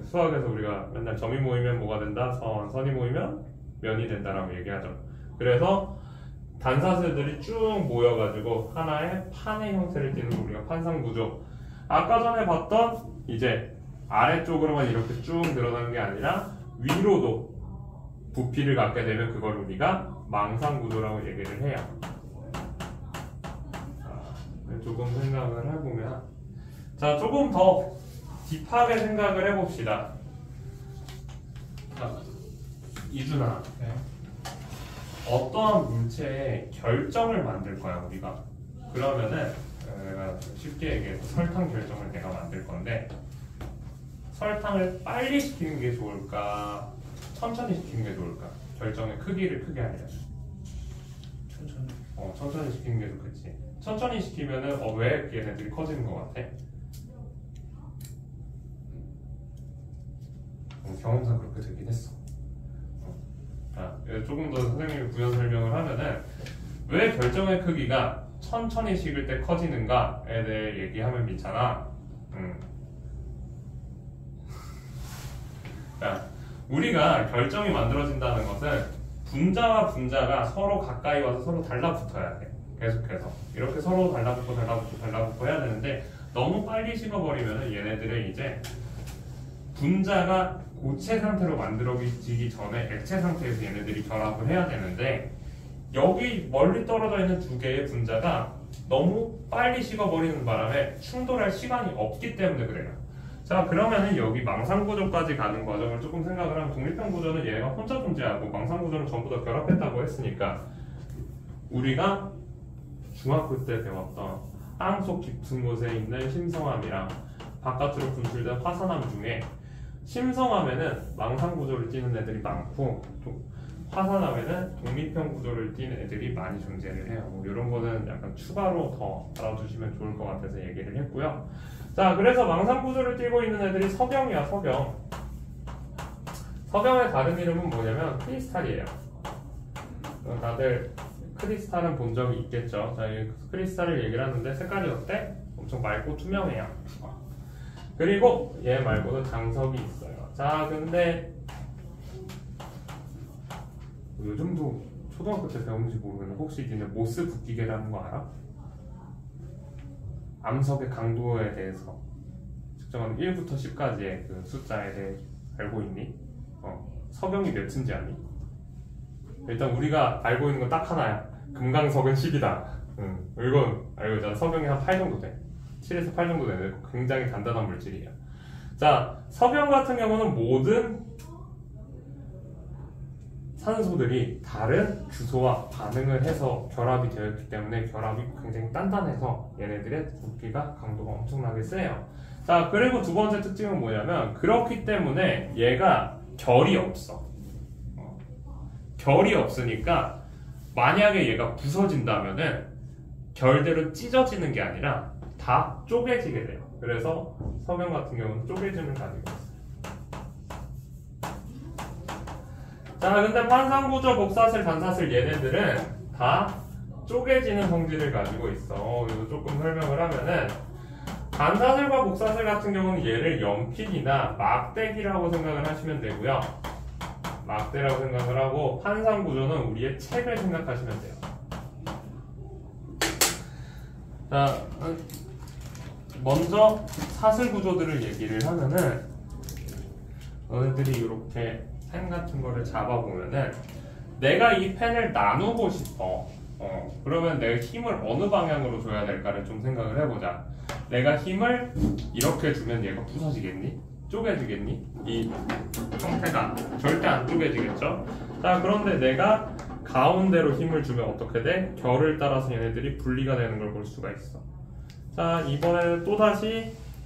수학에서 우리가 맨날 점이 모이면 뭐가 된다? 선이 모이면 면이 된다라고 얘기하죠. 그래서 단사슬들이 쭉 모여가지고 하나의 판의 형태를 띠는 걸 우리가 판상 구조. 아까 전에 봤던 이제 아래쪽으로만 이렇게 쭉 늘어나는 게 아니라 위로도 부피를 갖게 되면 그걸 우리가 망상 구조라고 얘기를 해요. 조금 생각을 해보면 자, 조금 더 딥하게 생각을 해봅시다. 자, 이준아, 어떠한 물체의 결정을 만들 거야 우리가. 그러면은 내가 쉽게 얘기해서 설탕 결정을 내가 만들 건데 설탕을 빨리 시키는 게 좋을까? 천천히 시키는 게 좋을까? 결정의 크기를 크게 하려면 천천히 시키는 게 좋겠지. 천천히 시키면은 왜 얘네들이 커지는 것 같아? 경험상 그렇게 되긴 했어. 조금 더 선생님이 부연 설명을 하면은 왜 결정의 크기가 천천히 식을 때 커지는가에 대해 얘기하면 있잖아. 자, 우리가 결정이 만들어진다는 것은 분자와 분자가 서로 가까이 와서 서로 달라붙어야 돼. 계속해서 이렇게 서로 달라붙고 해야 되는데 너무 빨리 식어버리면 얘네들의 이제 분자가 고체 상태로 만들어지기 전에 액체 상태에서 얘네들이 결합을 해야 되는데 여기 멀리 떨어져 있는 두 개의 분자가 너무 빨리 식어버리는 바람에 충돌할 시간이 없기 때문에 그래요. 자, 그러면은 여기 망상구조까지 가는 과정을 조금 생각을 하면 독립형 구조는 얘가 혼자 존재하고 망상구조는 전부 다 결합했다고 했으니까 우리가 중학교 때 배웠던 땅속 깊은 곳에 있는 심성암이랑 바깥으로 분출된 화산암 중에 심성암에는 망상구조를 띠는 애들이 많고 화산암에는 독립형 구조를 띠는 애들이 많이 존재를 해요. 뭐 이런 거는 약간 추가로 더 알아두시면 좋을 것 같아서 얘기를 했고요. 자, 그래서 망상구조를 띠고 있는 애들이 석영이야, 석영. 석영의 다른 이름은 뭐냐면 크리스탈이에요. 다들 크리스탈은 본 적이 있겠죠. 자, 이 크리스탈을 얘기를 하는데 색깔이 어때? 엄청 맑고 투명해요. 그리고 얘 말고도 장석이 있어요. 자, 근데 요즘도 초등학교 때 배운지 모르면 혹시 니네 모스 붓기계라는 거 알아? 암석의 강도에 대해서 측정하는 1부터 10까지의 그 숫자에 대해 알고 있니? 석영이 몇인지 아니? 일단 우리가 알고 있는 건 딱 하나야. 금강석은 10이다. 이건 알고 있잖아. 석영이 한 8 정도 돼. 7에서 8 정도 되는 굉장히 단단한 물질이야. 자, 석영 같은 경우는 모든 산소들이 다른 주소와 반응을 해서 결합이 되어 있기 때문에 결합이 굉장히 단단해서 얘네들의 붓기가 강도가 엄청나게 세요. 자, 그리고 두 번째 특징은 뭐냐면 그렇기 때문에 얘가 결이 없어. 결이 없으니까 만약에 얘가 부서진다면은 결대로 찢어지는 게 아니라 다 쪼개지게 돼요. 그래서 석영 같은 경우는 쪼개짐을 가지고 있어요. 자, 근데 판상구조, 복사슬, 단사슬 얘네들은 다 쪼개지는 성질을 가지고 있어. 이거 조금 설명을 하면은 단사슬과 복사슬 같은 경우는 얘를 연필이나 막대기라고 생각을 하시면 되고요. 막대라고 생각을 하고 판상구조는 우리의 책을 생각하시면 돼요. 자, 먼저 사슬 구조들을 얘기를 하면은 너네들이 이렇게 펜 같은 거를 잡아보면은 내가 이 펜을 나누고 싶어. 그러면 내가 힘을 어느 방향으로 줘야 될까를 좀 생각을 해보자. 내가 힘을 이렇게 주면 얘가 부서지겠니? 쪼개지겠니? 이 형태가 절대 안 쪼개지겠죠? 자, 그런데 내가 가운데로 힘을 주면 어떻게 돼? 결을 따라서 얘네들이 분리가 되는 걸 볼 수가 있어. 자, 이번에는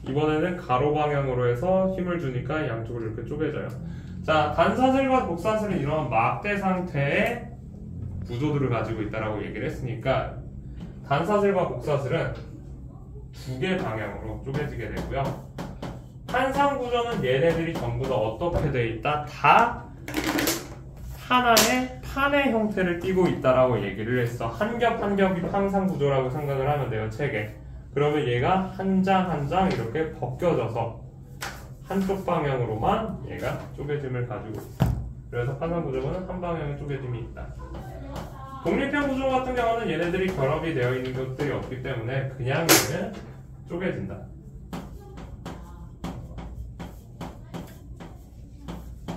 이번에는 가로 방향으로 해서 힘을 주니까 양쪽으로 이렇게 쪼개져요. 자, 단사슬과 복사슬은 이런 막대 상태의 구조들을 가지고 있다라고 얘기를 했으니까 단사슬과 복사슬은 두 개 방향으로 쪼개지게 되고요. 판상구조는 얘네들이 전부 다 어떻게 돼 있다? 다 하나의 판의 형태를 띠고 있다라고 얘기를 했어. 한 겹 한 겹이 판상구조라고 생각을 하면 돼요, 책에. 그러면 얘가 한 장 한 장 이렇게 벗겨져서 한쪽 방향으로만 얘가 쪼개짐을 가지고 있어. 그래서 판상구조는 한 방향에 쪼개짐이 있다. 독립형 구조 같은 경우는 얘네들이 결합이 되어 있는 것들이 없기 때문에 그냥 얘는 쪼개진다.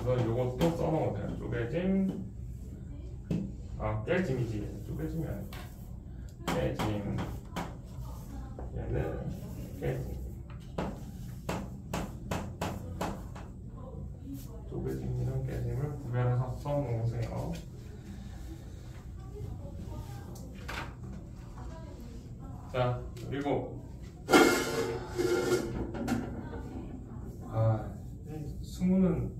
그래서 이것도 써놓으세요. 쪼개짐, 깨짐이지. 쪼개짐이 아니고 깨짐. 얘는 깨짐. 쪼개짐이랑 깨짐을 구별해서 써놓으세요. 자, 그리고 승우는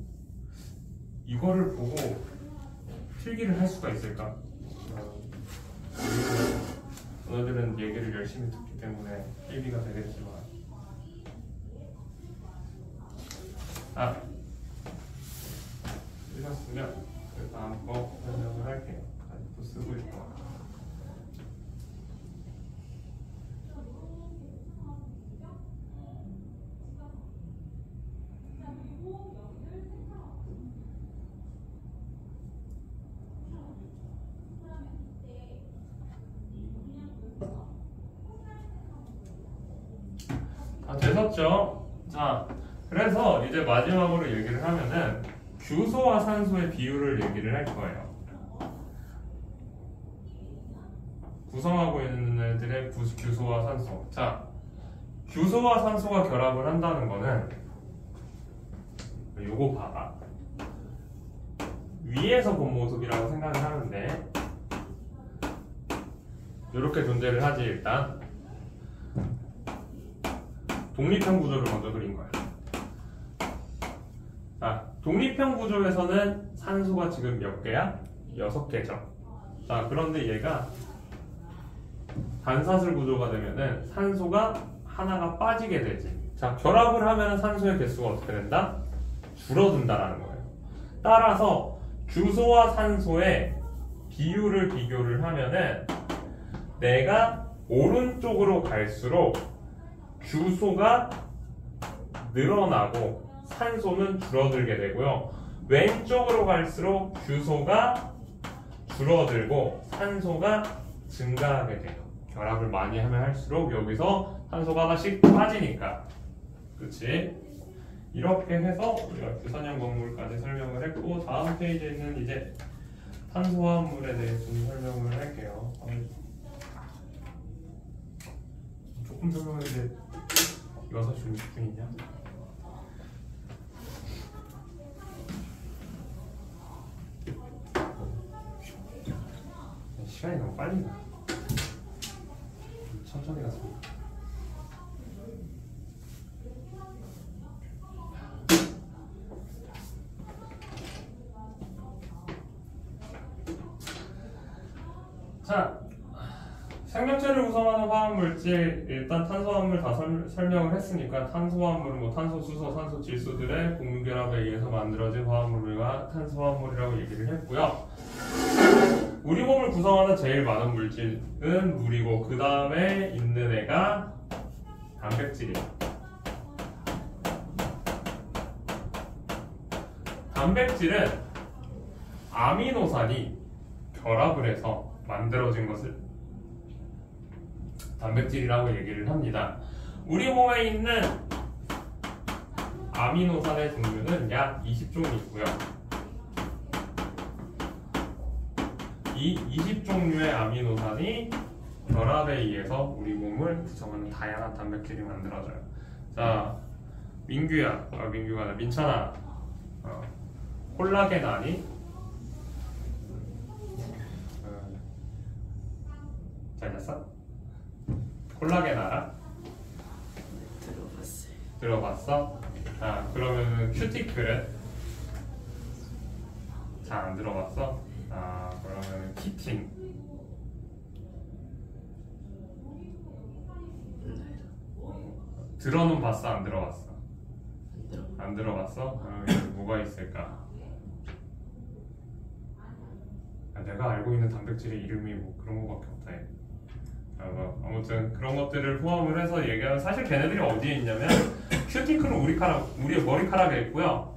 이거를 보고 필기를 할 수가 있을까? 너희들은 얘기를 열심히 듣기 때문에 필기가 되겠지만 있으면 그래서 한번 설명을 할게요. 아직도 쓰고 있고. 됐었죠? 자, 그래서 이제 마지막으로 얘기를 하면은 규소와 산소의 비율을 얘기를 할 거예요. 구성하고 있는 애들의 규소와 산소. 자, 규소와 산소가 결합을 한다는 거는 요거 봐봐. 위에서 본 모습이라고 생각을 하는데 이렇게 존재를 하지. 일단 독립형 구조를 먼저 그린 거야. 자, 독립형 구조에서는 산소가 지금 몇 개야? 6개죠. 자, 그런데 얘가 반사슬 구조가 되면은 산소가 하나가 빠지게 되지. 자, 결합을 하면은 산소의 개수가 어떻게 된다? 줄어든다라는 거예요. 따라서 규소와 산소의 비율을 비교를 하면은 내가 오른쪽으로 갈수록 규소가 늘어나고 산소는 줄어들게 되고요. 왼쪽으로 갈수록 규소가 줄어들고 산소가 증가하게 돼요. 결합을 많이 하면 할수록 여기서 산소가 하나씩 빠지니까. 그치? 이렇게 해서 우리가 규산형 광물까지 설명을 했고, 다음 페이지에는 이제 탄소화합물에 대해서 좀 설명을 할게요. 조금 설명했는데 6시 50분이냐? 시간이 너무 빨리 가. 천천히 갔습니다. 자, 생명체를 구성하는 화합물질, 일단 탄소화합물 다 설명을 했으니까 탄소화합물은 뭐 탄소, 수소, 산소, 질소들의 공유결합에 의해서 만들어진 화합물과 탄소화합물이라고 얘기를 했고요. 우리 몸을 구성하는 제일 많은 물질은 물이고, 그 다음에 있는 애가 단백질이에요. 단백질은 아미노산이 결합을 해서 만들어진 것을 단백질이라고 얘기를 합니다. 우리 몸에 있는 아미노산의 종류는 약 20종이 있고요. 이 20종류의 아미노산이 결합에 의해서 우리 몸을 구성하는 다양한 단백질이 만들어져요. 자, 민규야, 민규가 아니라 민찬아, 콜라겐 아니? 잘 잤어? 콜라겐 알아? 들어봤어요. 들어봤어? 자, 그러면은 큐티클은? 잘 안 들어봤어? 자, 그러면은 키틴. 들어는 봤어? 안 들어봤어? 안 들어봤어? 여기 뭐가 있을까? 내가 알고 있는 단백질의 이름이 뭐 그런 거밖에 없다. 아무튼 그런 것들을 포함을 해서 얘기하면, 사실 걔네들이 어디에 있냐면 큐티클은 우리의 머리카락에 있고요.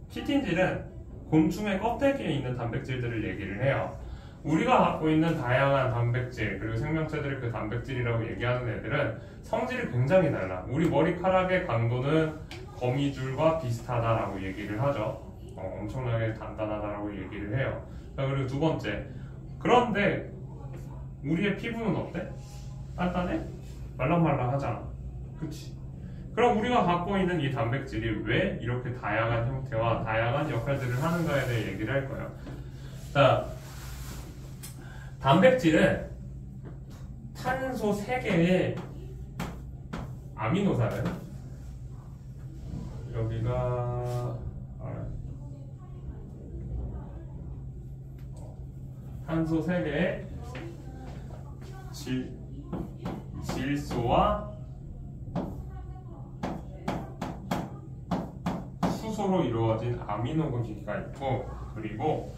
키틴질은 곤충의 껍데기에 있는 단백질들을 얘기를 해요. 우리가 갖고 있는 다양한 단백질, 그리고 생명체들을 그 단백질이라고 얘기하는 애들은 성질이 굉장히 달라. 우리 머리카락의 강도는 거미줄과 비슷하다라고 얘기를 하죠. 엄청나게 단단하다라고 얘기를 해요. 자, 그리고 두 번째, 그런데 우리의 피부는 어때? 단단해? 말랑말랑하잖아. 그치? 그럼 우리가 갖고 있는 이 단백질이 왜 이렇게 다양한 형태와 다양한 역할들을 하는가에 대해 얘기를 할 거예요. 자, 단백질은 탄소 3개의 아미노산을, 여기가 탄소 3개의 질소와 수소 산소로 이루어진 아미노기가 있고, 그리고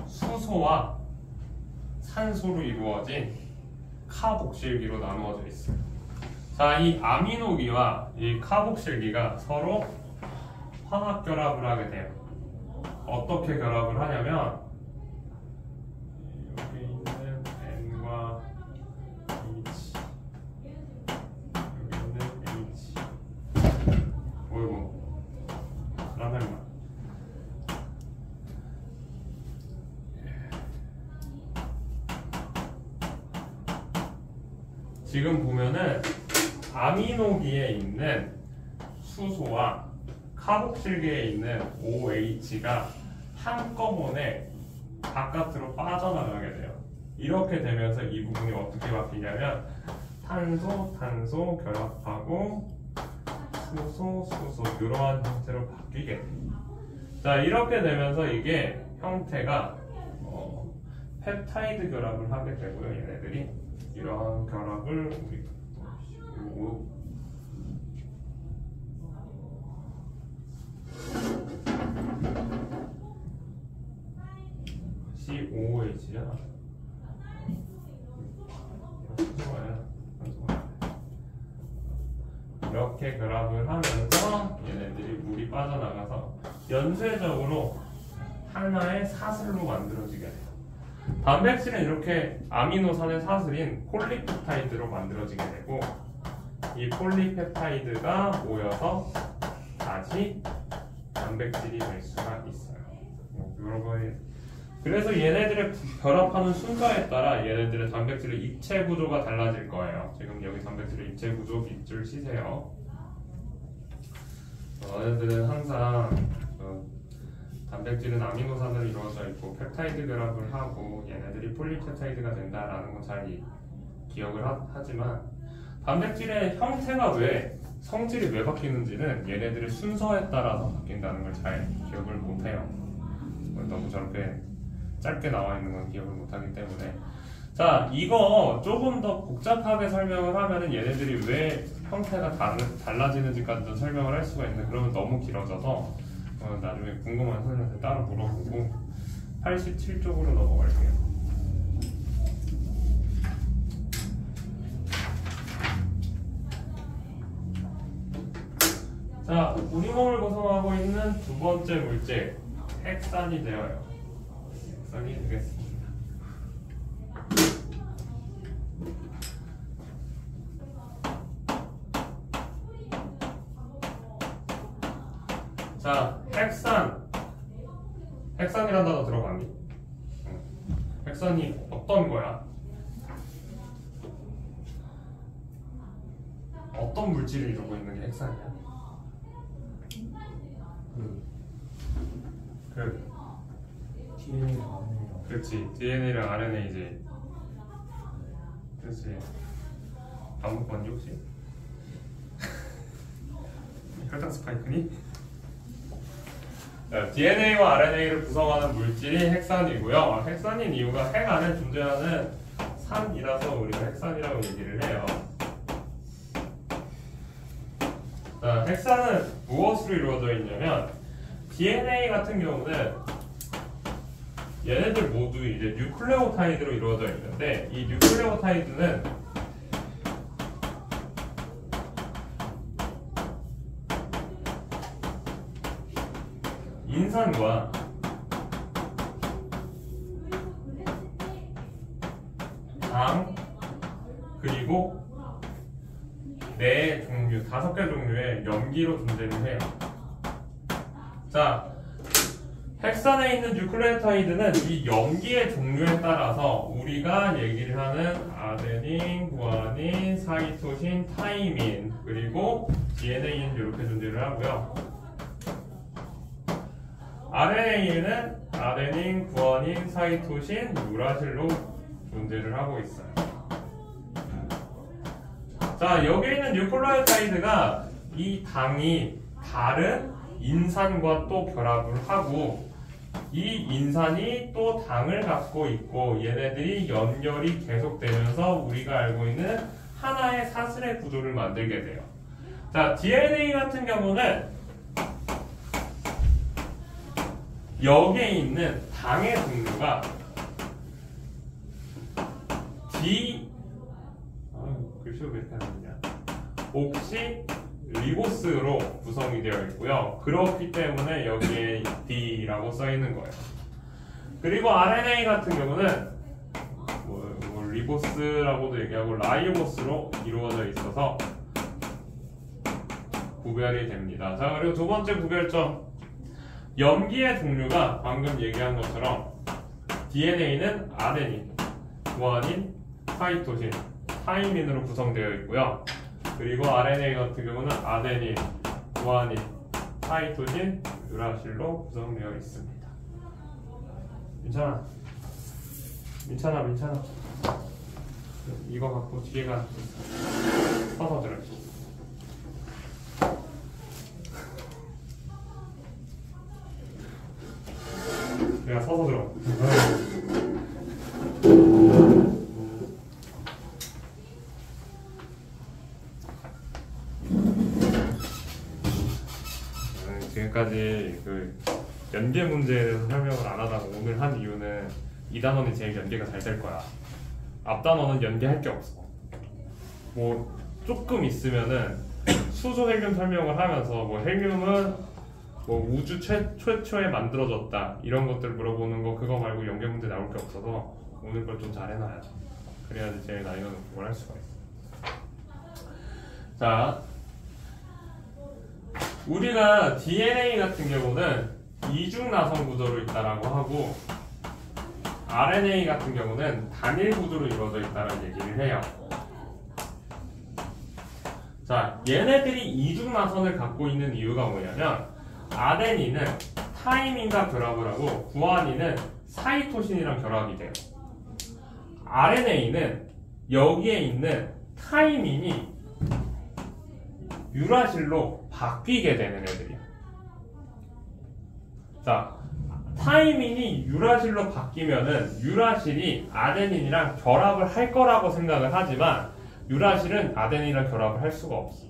수소와 산소로 이루어진 카복실기로 나누어져 있어요. 자, 이 아미노기와 이 카복실기가 서로 화학 결합을 하게 돼요. 어떻게 결합을 하냐면 여기 있는 N과 H, 여기 있는 H. 어이구, 라면만. 지금 보면은 아미노기에 있는 수소와 카복실기에 있는 OH가 한꺼번에 바깥으로 빠져나가게 돼요. 이렇게 되면서 이 부분이 어떻게 바뀌냐면 탄소, 탄소 결합하고 수소, 수소 이러한 형태로 바뀌게 돼요. 자, 이렇게 되면서 이게 형태가 펩타이드 결합을 하게 되고요. 얘네들이 이러한 결합을 우리 COOH잖아. 이렇게 결합을 하면서 얘네들이 물이 빠져나가서 연쇄적으로 하나의 사슬로 만들어지게 돼요. 단백질은 이렇게 아미노산의 사슬인 폴리펩타이드로 만들어지게 되고, 이 폴리펩타이드가 모여서 다시 단백질이 될 수가 있어요. 그래서 얘네들의 결합하는 순서에 따라 얘네들의 단백질의 입체 구조가 달라질 거예요. 지금 여기 단백질의 입체 구조 밑줄 치세요. 얘네들은 항상 단백질은 아미노산으로 이루어져 있고 펩타이드 결합을 하고 얘네들이 폴리펩타이드가 된다라는 건 잘 기억을 하지만 단백질의 형태가 왜 성질이 왜 바뀌는지는 얘네들의 순서에 따라서 바뀐다는 걸 잘 기억을 못해요. 너무 저렇게 짧게 나와 있는 건 기억을 못하기 때문에. 자, 이거 조금 더 복잡하게 설명을 하면은 얘네들이 왜 형태가 달라지는지까지도 설명을 할 수가 있는데 그러면 너무 길어져서 나중에 궁금한 선생님한테 따로 물어보고 87쪽으로 넘어갈게요. 자, 우리 몸을 구성하고 있는 두 번째 물질 핵산이 되어요. 핵산이 되겠습니다. 자, 핵산이란 단어 들어봤니? 핵산이 어떤 거야? 어떤 물질을 이루고 있는 게 핵산이야? DNA랑 RNA랑. 그렇지, DNA랑 RNA지. 그렇지. 반복 봤니 혹시? 혈당 스파이크니? DNA와 RNA를 구성하는 물질이 핵산이고요. 핵산인 이유가 핵 안에 존재하는 산이라서 우리가 핵산이라고 얘기를 해요. 자, 핵산은 무엇으로 이루어져 있냐면 DNA 같은 경우는 얘네들 모두 이제 뉴클레오타이드로 이루어져 있는데 이 뉴클레오타이드는 인산과 당 그리고 네 종류, 5개 종류의 염기로 존재를 해요. 자, 핵산에 있는 뉴클레오타이드는 이 염기의 종류에 따라서 우리가 얘기를 하는 아데닌, 구아닌, 사이토신, 타이민 그리고 DNA는 이렇게 존재를 하고요. RNA는 아데닌, 구아닌, 사이토신, 유라실로 존재를 하고 있어요. 자, 여기 있는 뉴클레오타이드가 이 당이 다른 인산과 또 결합을 하고 이 인산이 또 당을 갖고 있고 얘네들이 연결이 계속되면서 우리가 알고 있는 하나의 사슬의 구조를 만들게 돼요. 자, DNA 같은 경우는 여기에 있는 당의 종류가 글씨가 왜 이렇게 하느냐? 옥시 리보스로 구성이 되어 있고요. 그렇기 때문에 여기에 D라고 써 있는 거예요. 그리고 RNA 같은 경우는 리보스라고도 얘기하고 라이보스로 이루어져 있어서 구별이 됩니다. 자, 그리고 두 번째 구별점. 염기의 종류가 방금 얘기한 것처럼 DNA는 아데닌, 구아닌, 사이토신, 타이민으로 구성되어 있고요. 그리고 RNA 같은 경우는 아데닌, 구아닌, 사이토신, 유라실로 구성되어 있습니다. 괜찮아. 이거 갖고 뒤에가 서서 들어. 내가 서서 들어. 지금까지 그 연계 문제에 대해서 설명을 안 하다가 오늘 한 이유는 이 단원이 제일 연계가 잘 될 거야. 앞 단원은 연계할 게 없어. 뭐 조금 있으면은 수소 헬륨 설명을 하면서 뭐 헬륨은 뭐 우주 최초에 만들어졌다 이런 것들 물어보는 거 그거 말고 연계 문제 나올 게 없어서 오늘 걸 좀 잘 해놔야죠. 그래야지 제일 나이가 높은 걸 할 수가 있어. 자, 우리가 DNA 같은 경우는 이중 나선 구조로 있다라고 하고 RNA 같은 경우는 단일 구조로 이루어져 있다는 얘기를 해요. 자, 얘네들이 이중 나선을 갖고 있는 이유가 뭐냐면 아데닌은 타이민과 결합을 하고 구아닌은 사이토신이랑 결합이 돼요. RNA는 여기에 있는 타이민이 유라실로 바뀌게 되는 애들이야. 자, 타이민이 유라실로 바뀌면은 유라실이 아데닌이랑 결합을 할 거라고 생각을 하지만 유라실은 아데닌이랑 결합을 할 수가 없어.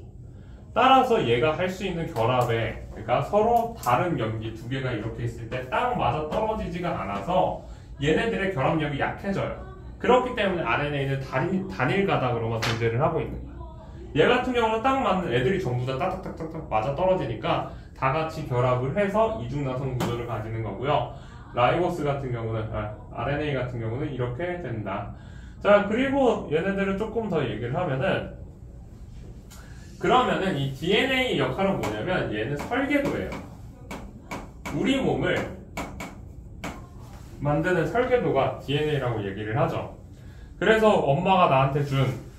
따라서 얘가 할 수 있는 결합에 그러니까 서로 다른 염기 두 개가 이렇게 있을 때 딱 맞아 떨어지지가 않아서 얘네들의 결합력이 약해져요. 그렇기 때문에 RNA는 단일 가닥으로만 존재를 하고 있는 거야. 얘 같은 경우는 딱 맞는 애들이 전부 다 딱딱딱딱 맞아 떨어지니까 다 같이 결합을 해서 이중나선 구조를 가지는 거고요. 라이보스 같은 경우는 RNA 같은 경우는 이렇게 된다. 자, 그리고 얘네들을 조금 더 얘기를 하면은 그러면은 이 DNA 역할은 뭐냐면 얘는 설계도예요. 우리 몸을 만드는 설계도가 DNA라고 얘기를 하죠. 그래서 엄마가 나한테 준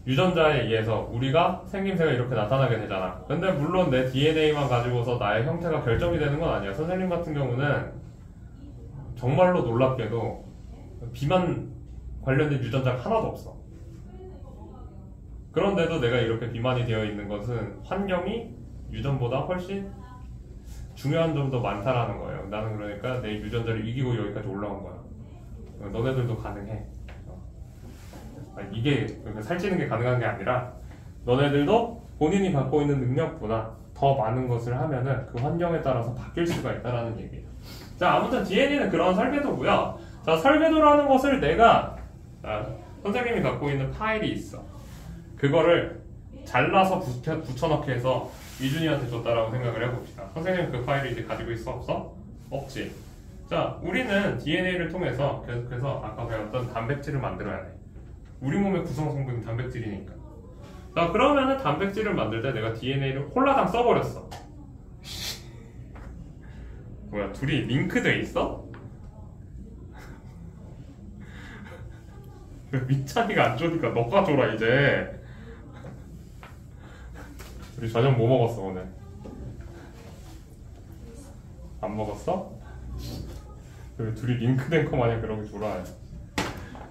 유전자에 의해서 우리가 생김새가 이렇게 나타나게 되잖아. 근데 물론 내 DNA만 가지고서 나의 형태가 결정이 되는 건 아니야. 선생님 같은 경우는 정말로 놀랍게도 비만 관련된 유전자가 하나도 없어. 그런데도 내가 이렇게 비만이 되어 있는 것은 환경이 유전보다 훨씬 중요한 점도 많다라는 거예요. 나는 그러니까 내 유전자를 이기고 여기까지 올라온 거야. 너네들도 가능해. 이게 살찌는 게 가능한 게 아니라 너네들도 본인이 갖고 있는 능력보다 더 많은 것을 하면은 그 환경에 따라서 바뀔 수가 있다라는 얘기예요. 자, 아무튼 DNA는 그런 설계도고요. 자, 설계도라는 것을 내가 선생님이 갖고 있는 파일이 있어. 그거를 잘라서 붙여넣기 해서 이준이한테 줬다라고 생각을 해봅시다. 선생님 그 파일을 이제 가지고 있어? 없어? 없지. 자, 우리는 DNA를 통해서 계속해서 아까 배웠던 단백질을 만들어야 돼. 우리 몸의 구성 성분이 단백질이니까. 자, 그러면은 단백질을 만들 때 내가 DNA를 홀라당 써버렸어. 뭐야, 둘이 링크돼 있어? 민찬이가 안 좋으니까 너가 줘라 이제. 우리 저녁 뭐 먹었어 오늘? 안 먹었어? 왜 둘이 링크된 거 마냥 그런 거 줘라.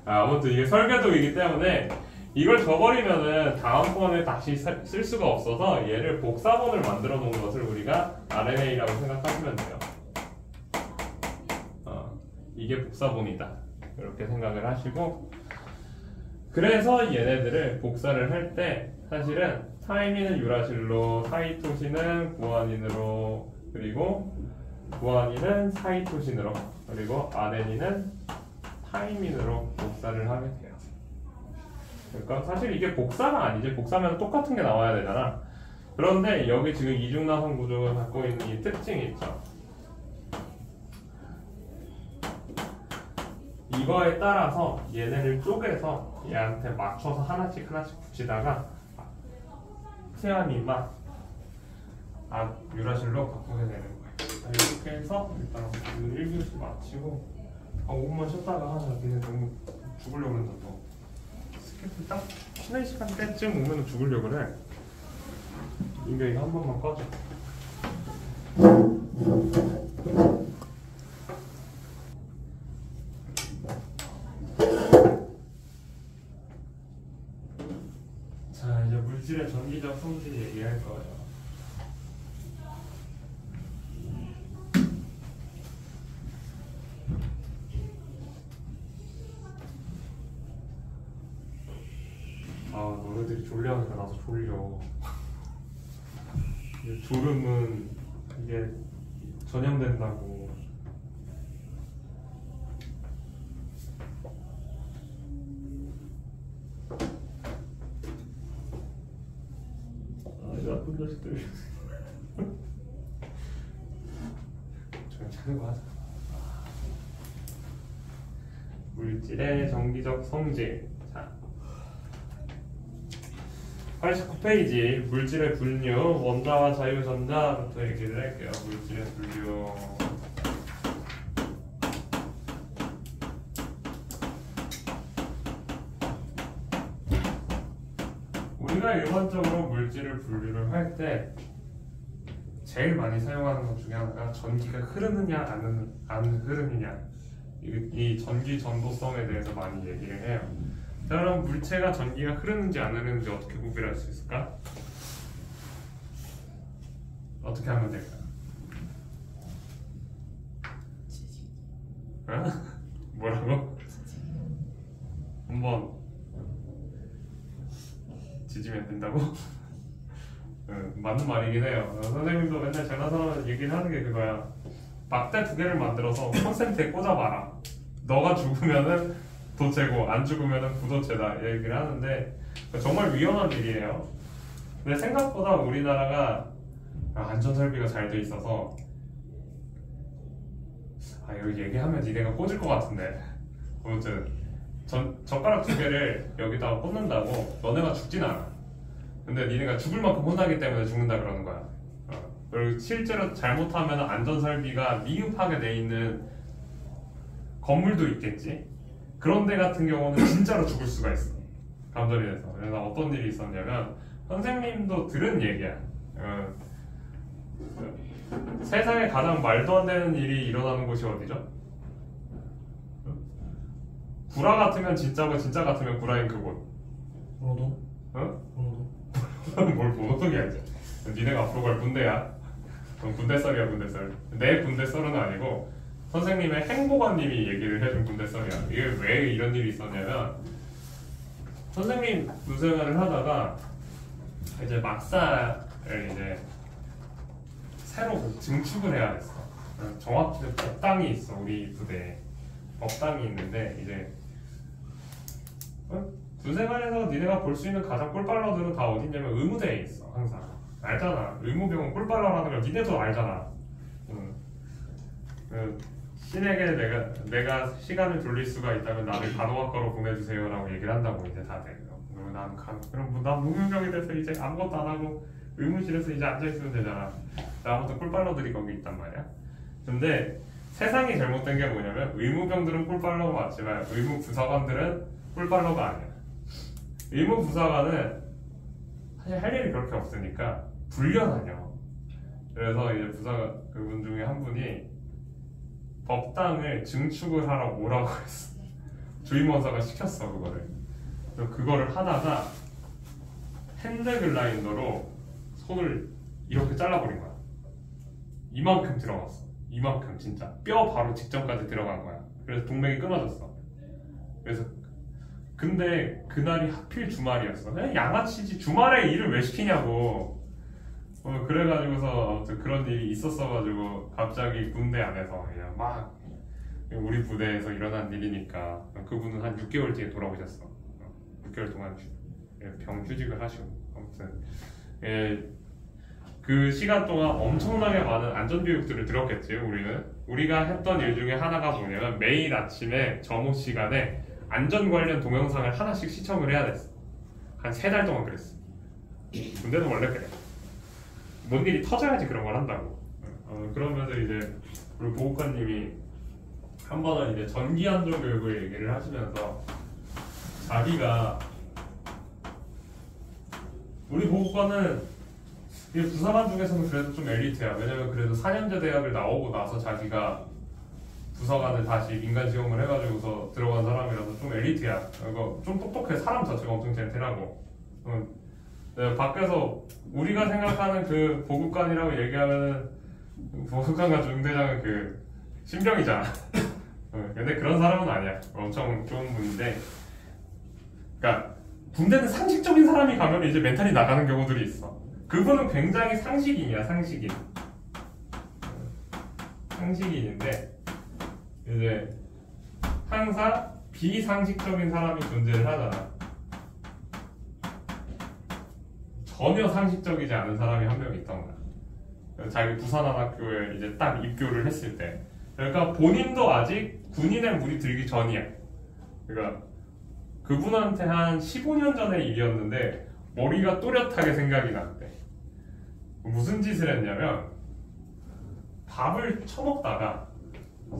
아무튼 이게 설계도이기 때문에 이걸 줘버리면은 다음번에 다시 쓸 수가 없어서 얘를 복사본을 만들어 놓은 것을 우리가 RNA라고 생각하시면 돼요. 이게 복사본이다. 이렇게 생각을 하시고, 그래서 얘네들을 복사를 할 때 사실은 타이미는 유라실로, 사이토시는 구아닌으로, 그리고 구아닌은 사이토신으로, 그리고 아데닌은 타이민으로 복사를 하게 돼요. 그러니까 사실 이게 복사가 아니지. 복사면 똑같은 게 나와야 되잖아. 그런데 여기 지금 이중나선 구조가 갖고 있는 이 특징이 있죠. 이거에 따라서 얘네를 쪼개서 얘한테 맞춰서 하나씩 붙이다가 티아민만 유라실로 바꾸게 되는 거예요. 이렇게 해서 일단 오늘 1교시 마치고 5분만 쉬었다가 하자. 걔네 너무 죽으려고 그런다 또. 스케프 딱 쉬는 시간 때쯤 오면 죽으려고 그래. 이거 한 번만 꺼줘. 자, 이제 물질의 전기적 성질 얘기할 거예요. 너네들이 졸려하니까 나도 졸려. 졸음은 이게 전염된다고. 이 나쁜 자식들. 조용 자는 거 하자. 물질의 전기적 성질. 89페이지 물질의 분류, 원자와 자유전자부터 얘기를 할게요. 물질의 분류. 우리가 일반적으로 물질을 분류를 할 때 제일 많이 사용하는 것 중에 하나가 전기가 흐르느냐 안 흐르느냐, 이 전기 전도성에 대해서 많이 얘기를 해요. 자, 그럼 물체가 전기가 흐르는지 안 흐르는지 어떻게 구별할 수 있을까? 어떻게 하면 될까요? 어? 뭐라고? 한번 지지면 된다고? 맞는 말이긴 해요. 선생님도 맨날 장난삼아 얘기를 하는 게 그거야. 막대 2개를 만들어서 콘센트에 꽂아봐라. 너가 죽으면은 도체고 안 죽으면은 부도체다 얘기를 하는데 정말 위험한 일이에요. 근데 생각보다 우리나라가 안전 설비가 잘 돼 있어서 여기 얘기하면 니네가 꽂을 것 같은데 아무튼 젓가락 2개를 여기다가 꽂는다고 너네가 죽진 않아. 근데 니네가 죽을 만큼 혼나기 때문에 죽는다 그러는 거야. 그리고 실제로 잘못하면 안전 설비가 미흡하게 돼 있는 건물도 있겠지. 그런 데 같은 경우는 진짜로 죽을 수가 있어. 감전이 돼서. 그래서 어떤 일이 있었냐면 선생님도 들은 얘기야. 세상에 가장 말도 안 되는 일이 일어나는 곳이 어디죠? 구라 같으면 진짜고 진짜 같으면 구라인 그곳. 번호도? 어? 번호도? 뭘 번호동이야 이제. 니네가 앞으로 갈 군대야. 그럼 군대썰이야 군대썰. 내 군대썰은 아니고 선생님의 행보관님이 얘기를 해준 군대썰이야. 이게 왜 이런 일이 있었냐면 선생님 군생활을 하다가 이제 막사를 이제 새로 증축을 해야 됐어. 정확히 법당이 있어. 우리 부대에 법당이 있는데 이제 군생활에서 니네가 볼 수 있는 가장 꿀빨러들은 다 어딨냐면 의무대에 있어. 항상 알잖아. 의무병은 꿀빨러라는 걸 니네도 알잖아. 신에게 내가 시간을 돌릴 수가 있다면 나를 간호학과로 보내주세요라고 얘기를 한다고 이제 다들. 그럼 난 무명병이 돼서 이제 아무것도 안 하고 의무실에서 이제 앉아 있으면 되잖아. 아무튼 꿀빨러들이 거기 있단 말이야. 근데 세상이 잘못된 게 뭐냐면 의무병들은 꿀빨러가 맞지만 의무부사관들은 꿀빨러가 아니야. 의무부사관은 사실 할 일이 그렇게 없으니까 불려다녀. 그래서 이제 부사관 그분 중에 한 분이 법당을 증축을 하러 오라고 했어. 주임원사가 시켰어 그거를. 그거를 하다가 핸드글라이더로 손을 이렇게 잘라버린 거야. 이만큼 들어갔어. 이만큼 진짜 뼈 바로 직전까지 들어간 거야. 그래서 동맥이 끊어졌어. 그래서 근데 그날이 하필 주말이었어. 그냥 양아치지 주말에 일을 왜 시키냐고. 그래가지고서 아무튼 그런 일이 있었어가지고 갑자기 군대 안에서 그냥 막 우리 부대에서 일어난 일이니까 그분은 한 6개월 뒤에 돌아오셨어. 6개월 동안 병휴직을 하시고 아무튼 그 시간 동안 엄청나게 많은 안전교육들을 들었겠지. 우리가 했던 일 중에 하나가 뭐냐면 매일 아침에 점호 시간에 안전 관련 동영상을 하나씩 시청을 해야 됐어. 한 3달 동안 그랬어. 군대는 원래 그래. 뭔 일이 터져야지 그런 걸 한다고. 그러면서 이제 우리 보호관님이 한 번은 이제 전기 안전 교육을 얘기를 하시면서 자기가 우리 보호관은 부사관 중에서는 그래도 좀 엘리트야. 왜냐면 그래도 4년제 대학을 나오고 나서 자기가 부사관을 다시 민간 시험을 해가지고서 들어간 사람이라서 좀 엘리트야. 이거 좀 똑똑해. 사람 자체가 엄청 젠틀하고. 밖에서 우리가 생각하는 그 보급관이라고 얘기하면은 보급관과 중대장은 그 신병이잖아. 근데 그런 사람은 아니야. 엄청 좋은 분인데, 그러니까 군대는 상식적인 사람이 가면 이제 멘탈이 나가는 경우들이 있어. 그분은 굉장히 상식인이야, 상식인. 상식인인데 이제 항상 비상식적인 사람이 존재를 하잖아. 전혀 상식적이지 않은 사람이 한 명 있던 거야. 자기 부산한학교에 이제 딱 입교를 했을 때, 그러니까 본인도 아직 군인의 물이 들기 전이야. 그러니까 그분한테 한 15년 전의 일이었는데 머리가 또렷하게 생각이 났대. 무슨 짓을 했냐면 밥을 처먹다가,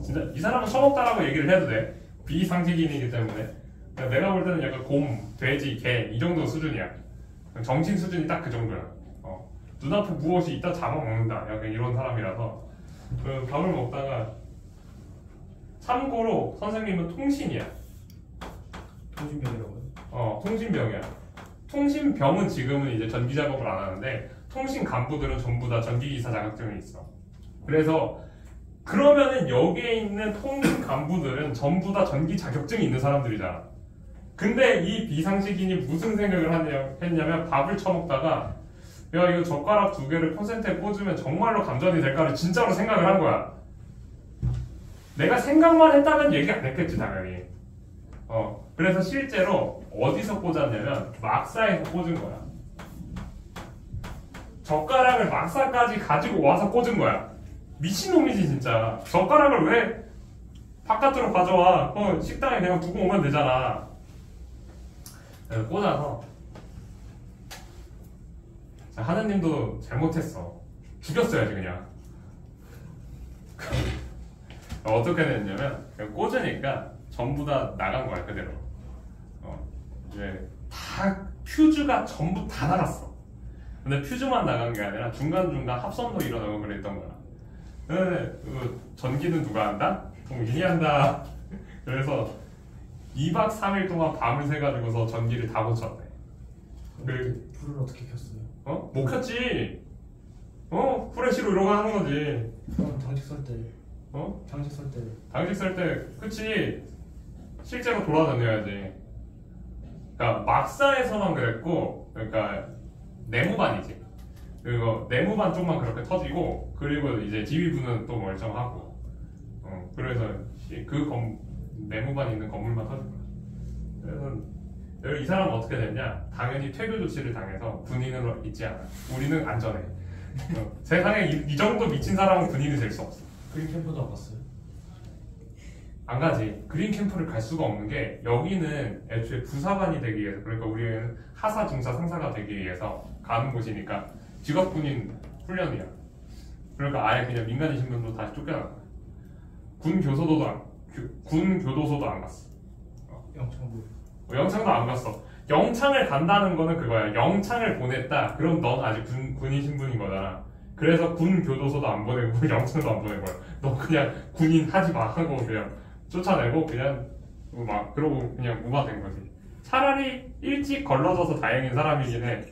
진짜 이 사람은 처먹다라고 얘기를 해도 돼. 비상식인이기 때문에. 내가 볼 때는 약간 곰, 돼지, 개 이 정도 수준이야. 정신 수준이 딱 그 정도야. 눈앞에 무엇이 있다 잡아먹는다. 약간 이런 사람이라서 그 밥을 먹다가, 참고로 선생님은 통신이야. 통신병이라고요? 통신병이야. 통신병은 지금은 이제 전기 작업을 안 하는데 통신 간부들은 전부 다 전기기사 자격증이 있어. 그래서 그러면은 여기에 있는 통신 간부들은 전부 다 전기 자격증이 있는 사람들이잖아. 근데 이 비상식인이 무슨 생각을 했냐면 밥을 처먹다가, 야 이거 젓가락 2개를 콘센트에 꽂으면 정말로 감전이 될까를 진짜로 생각을 한 거야. 내가 생각만 했다면 얘기 안 했겠지 당연히. 그래서 실제로 어디서 꽂았냐면 막사에서 꽂은 거야. 젓가락을 막사까지 가지고 와서 꽂은 거야. 미친놈이지 진짜. 젓가락을 왜 바깥으로 가져와? 식당에 그냥 두고 오면 되잖아. 꽂아서, 자, 하느님도 잘못했어. 죽였어야지 그냥. 어떻게 됐냐면 그냥 꽂으니까 전부 다 나간 거야 그대로. 이제 다 퓨즈가 전부 다 나갔어. 근데 퓨즈만 나간 게 아니라 중간중간 합선도 일어나고 그랬던 거야. 근데 전기는 누가 한다? 동진이 한다. 그래서 2박 3일 동안 밤을 새가지고서 전기를 다 고쳤대. 불을 어떻게 켰어요? 못 켰지. 후레쉬로 이러고 하는 거지. 그럼 당직 설 때. 당직 설 때. 당직 설 때, 그치. 실제로 돌아다녀야지. 그러니까 막사에서만 그랬고, 그러니까 내무반이지. 그리고 내무반 쪽만 그렇게 터지고, 그리고 이제 지휘부는 또 멀쩡하고. 그래서 내무반 있는 건물만 터진 거야. 그래서 이 사람은 어떻게 됐냐? 당연히 퇴교 조치를 당해서 군인으로 있지 않아. 우리는 안전해. 세상에 이 정도 미친 사람은 군인이 될 수 없어. 그린 캠프도 안 갔어요? 안 가지. 그린 캠프를 갈 수가 없는 게, 여기는 애초에 부사관이 되기 위해서, 그러니까 우리는 하사, 중사, 상사가 되기 위해서 가는 곳이니까 직업군인 훈련이야. 그러니까 아예 그냥 민간인 신분도 다시 쫓겨나는 거야. 군 교도소도 안 갔어. 영창도 안 갔어. 영창을 간다는 거는 그거야. 영창을 보냈다. 그럼 넌 아직 군인 신분인 거잖아. 그래서 군 교도소도 안 보내고 영창도 안 보낸 거야. 너 그냥 군인 하지 마 하고 그냥 쫓아내고 그냥 막 그러고 그냥 무마된 거지. 차라리 일찍 걸러져서 다행인 사람이긴 해.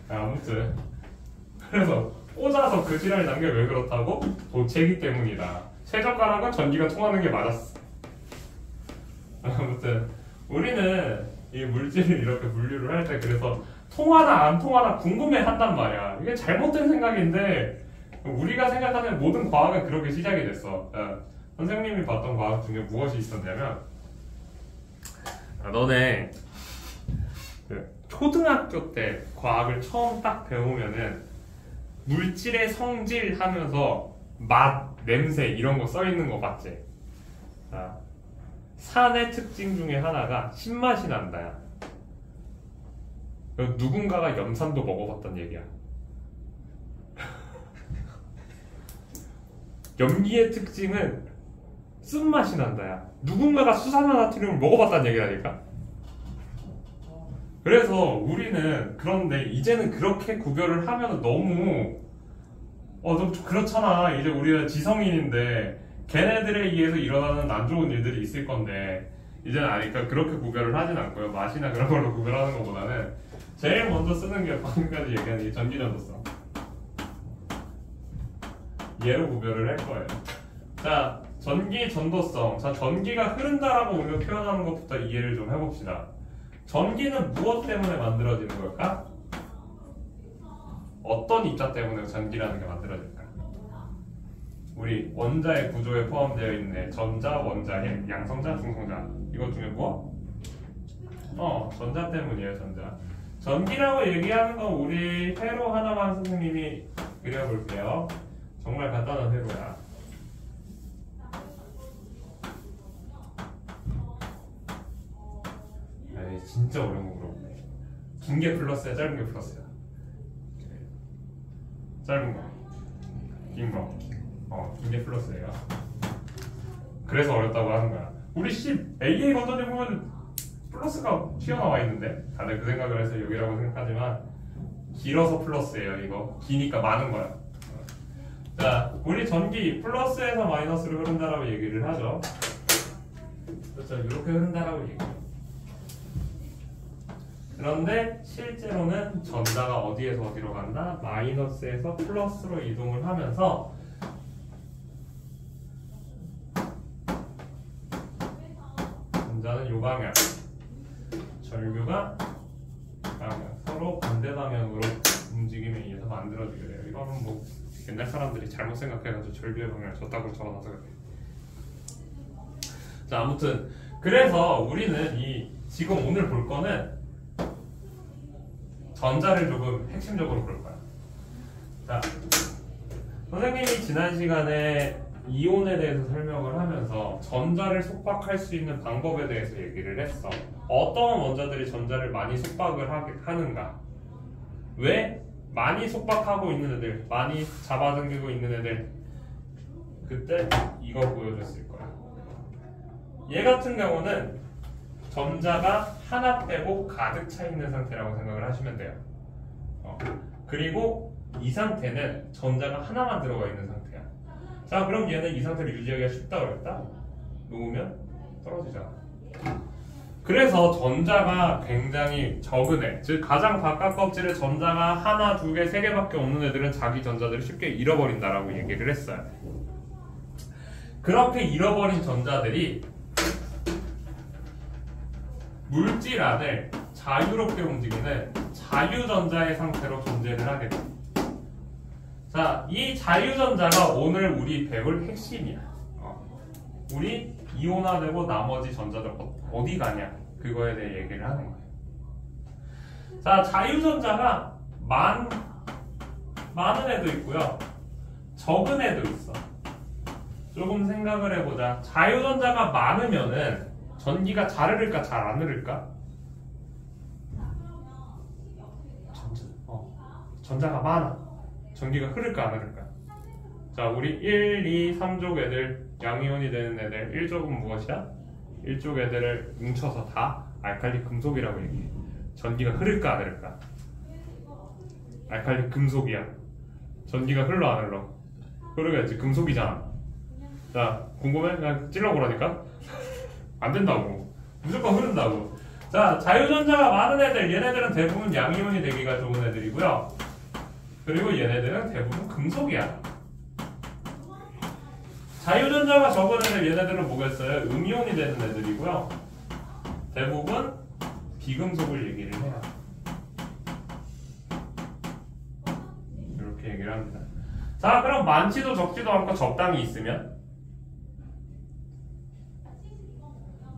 아무튼 그래서 꽂아서 그 지랄이 난 게 왜 그렇다고? 도체기 때문이다. 쇠젓가락은 전기가 통하는 게 맞았어. 아무튼 우리는 이 물질을 이렇게 분류를 할 때 그래서 통하나 안 통하나 궁금해 한단 말이야. 이게 잘못된 생각인데 우리가 생각하는 모든 과학은 그렇게 시작이 됐어. 선생님이 봤던 과학 중에 무엇이 있었냐면 너네 그 초등학교 때 과학을 처음 딱 배우면은 물질의 성질 하면서 맛, 냄새 이런 거 써 있는 거 봤지? 자, 산의 특징 중에 하나가 신맛이 난다야. 누군가가 염산도 먹어봤단 얘기야. 염기의 특징은 쓴맛이 난다야. 누군가가 수산화나트륨을 먹어봤단 얘기라니까. 그래서 우리는 그런데 이제는 그렇게 구별을 하면 너무 좀 그렇잖아. 이제 우리가 지성인인데 걔네들에 의해서 일어나는 안 좋은 일들이 있을 건데 이제는 아니까 그렇게 구별을 하진 않고요. 맛이나 그런 걸로 구별하는 것보다는 제일 먼저 쓰는 게 방금까지 얘기한 이 전기전도성. 얘로 구별을 할 거예요. 자, 전기 전도성. 자, 전기가 흐른다라고 우리가 표현하는 것부터 이해를 좀 해봅시다. 전기는 무엇 때문에 만들어지는 걸까? 어떤 입자 때문에 전기라는 게 만들어질까? 우리 원자의 구조에 포함되어 있는 전자, 원자핵, 양성자, 중성자. 이것 중에 무엇? 전자 때문이에요, 전자. 전기라고 얘기하는 건 우리 회로 하나만 선생님이 그려볼게요. 정말 간단한 회로야. 에이, 진짜 어려운 거 물어보네. 긴 게 플러스야, 짧은 게 플러스야? 짧은 거, 긴 거. 긴 게 플러스예요. 그래서 어렵다고 하는 거야. 우리 AA 건전지 보면 플러스가 튀어나와 있는데 다들 그 생각을 해서 여기라고 생각하지만 길어서 플러스예요. 이거 기니까 많은 거야. 자, 우리 전기 플러스에서 마이너스로 흐른다라고 얘기를 하죠. 그렇죠. 이렇게 흐른다라고 얘기해요. 그런데 실제로는 전자가 어디에서 어디로 간다? 마이너스에서 플러스로 이동을 하면서 전자는 요 방향, 전류가 방향, 서로 반대 방향으로 움직임에 의해서 만들어지게 돼요. 이거는 뭐 옛날 사람들이 잘못 생각해가지고 전류의 방향을 저따구로 적어놔서 그래. 자, 아무튼 그래서 우리는 지금 오늘 볼 거는 전자를 조금 핵심적으로 볼 거야. 자, 선생님이 지난 시간에 이온에 대해서 설명을 하면서 전자를 속박할 수 있는 방법에 대해서 얘기를 했어. 어떤 원자들이 전자를 많이 속박을 하는가? 왜 많이 속박하고 있는 애들, 많이 잡아당기고 있는 애들, 그때 이거 보여줬을 거야. 얘 같은 경우는 전자가 하나 빼고 가득 차 있는 상태라고 생각을 하시면 돼요. 그리고 이 상태는 전자가 하나만 들어가 있는 상태야. 자, 그럼 얘는 이 상태를 유지하기가 쉽다 그랬다? 놓으면 떨어지잖아. 그래서 전자가 굉장히 적은 애, 즉 가장 바깥 껍질에 전자가 하나, 두 개, 세 개밖에 없는 애들은 자기 전자들을 쉽게 잃어버린다라고 얘기를 했어요. 그렇게 잃어버린 전자들이 물질 안을 자유롭게 움직이는 자유전자의 상태로 존재를 하게 돼. 자, 이 자유전자가 오늘 우리 배울 핵심이야. 우리 이온화되고 나머지 전자들 어디 가냐? 그거에 대해 얘기를 하는 거예요. 자, 자유전자가 많은 애도 있고요. 적은 애도 있어. 조금 생각을 해보자. 자유전자가 많으면은 전기가 잘 흐를까, 잘 안 흐를까? 전자가 많아. 전기가 흐를까, 안 흐를까? 자, 우리 1, 2, 3족 애들, 양이온이 되는 애들, 1족은 무엇이야? 1족 애들을 뭉쳐서 다 알칼리 금속이라고 얘기해. 전기가 흐를까, 안 흐를까? 알칼리 금속이야. 전기가 흘러, 안 흘러? 흐르겠지. 금속이잖아. 자, 궁금해? 그냥 찔러보라니까? 안 된다고. 무조건 흐른다고. 자, 자유전자가 많은 애들, 얘네들은 대부분 양이온이 되기가 좋은 애들이고요. 그리고 얘네들은 대부분 금속이야. 자유전자가 적은 애들, 얘네들은 뭐겠어요? 음이온이 되는 애들이고요. 대부분 비금속을 얘기를 해요. 이렇게 얘기를 합니다. 자, 그럼 많지도 적지도 않고 적당히 있으면,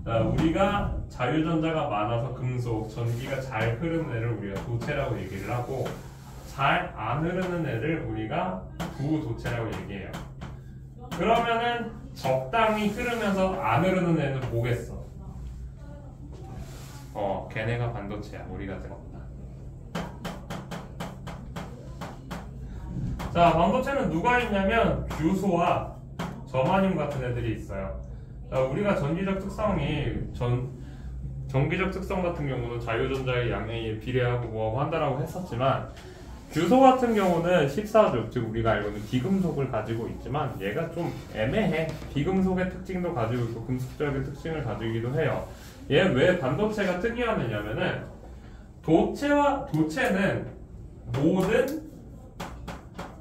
자, 우리가 자유전자가 많아서 금속, 전기가 잘 흐르는 애를 우리가 도체라고 얘기를 하고, 잘 안 흐르는 애를 우리가 부도체라고 얘기해요. 그러면은 적당히 흐르면서 안 흐르는 애는 뭐겠어? 걔네가 반도체야. 우리 같은 겁니다. 자, 반도체는 누가 있냐면 규소와 저마늄 같은 애들이 있어요. 자, 우리가 전기적 특성 같은 경우는 자유전자의 양에 비례하고 뭐하고 한다라고 했었지만, 규소 같은 경우는 14조, 즉 우리가 알고 있는 비금속을 가지고 있지만 얘가 좀 애매해. 비금속의 특징도 가지고 있고 금속적인 특징을 가지기도 해요. 얘 왜 반도체가 특이하냐면은 도체는 모든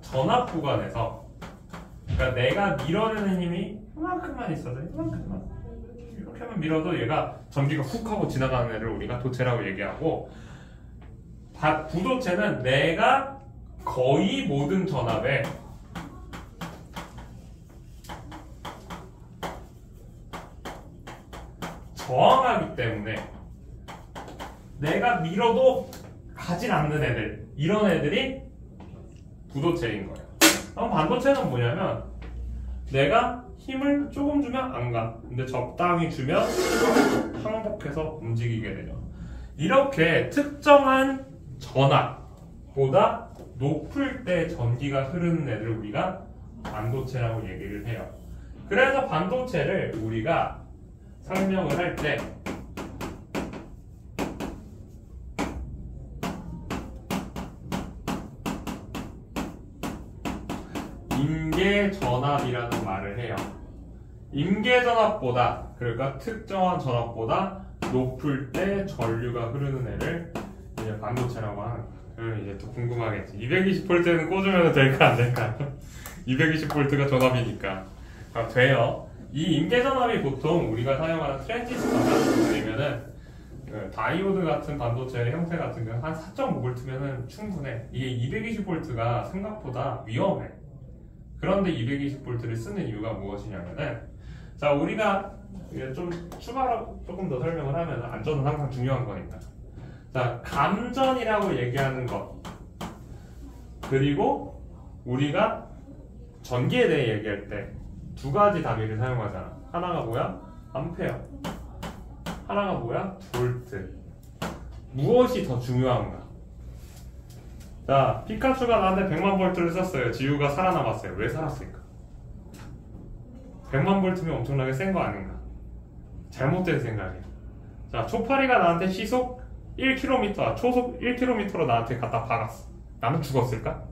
전압 구간에서, 그러니까 내가 밀어내는 힘이 이만큼만 있어도 이렇게만 밀어도 얘가 전기가 훅 하고 지나가는 애를 우리가 도체라고 얘기하고, 부도체는 내가 거의 모든 전압에 저항하기 때문에 내가 밀어도 가진 않는 애들, 이런 애들이 부도체인 거예요. 그럼 반도체는 뭐냐면 내가 힘을 조금 주면 안 가. 근데 적당히 주면 항복해서 움직이게 되죠. 이렇게 특정한 전압보다 높을 때 전기가 흐르는 애를 우리가 반도체라고 얘기를 해요. 그래서 반도체를 우리가 설명을 할 때 임계전압이라는 말을 해요. 임계전압보다, 그러니까 특정한 전압보다 높을 때 전류가 흐르는 애를 이제 반도체라고 하는 거야. 그럼 이제 또 궁금하겠지. 220V는 꽂으면 될까 안 될까? 220V가 전압이니까. 돼요. 이 임계전압이 보통 우리가 사용하는 트랜지스터나 아니면은 다이오드 같은 반도체 형태 같은 경우 한 4.5V면은 충분해. 이게 220V가 생각보다 위험해. 그런데 220V를 쓰는 이유가 무엇이냐면은, 자, 우리가 좀 추가로 조금 더 설명을 하면, 안전은 항상 중요한 거니까. 자, 감전이라고 얘기하는 것, 그리고 우리가 전기에 대해 얘기할 때 두 가지 단위를 사용하잖아. 하나가 뭐야? 암페어. 하나가 뭐야? 볼트. 무엇이 더 중요한가? 자, 피카츄가 나한테 100만 볼트를 썼어요. 지우가 살아남았어요. 왜 살았을까? 100만 볼트면 엄청나게 센 거 아닌가? 잘못된 생각이야. 자, 초파리가 나한테 시속 1km, 초속 1km로 나한테 갖다 박았어. 나는 죽었을까?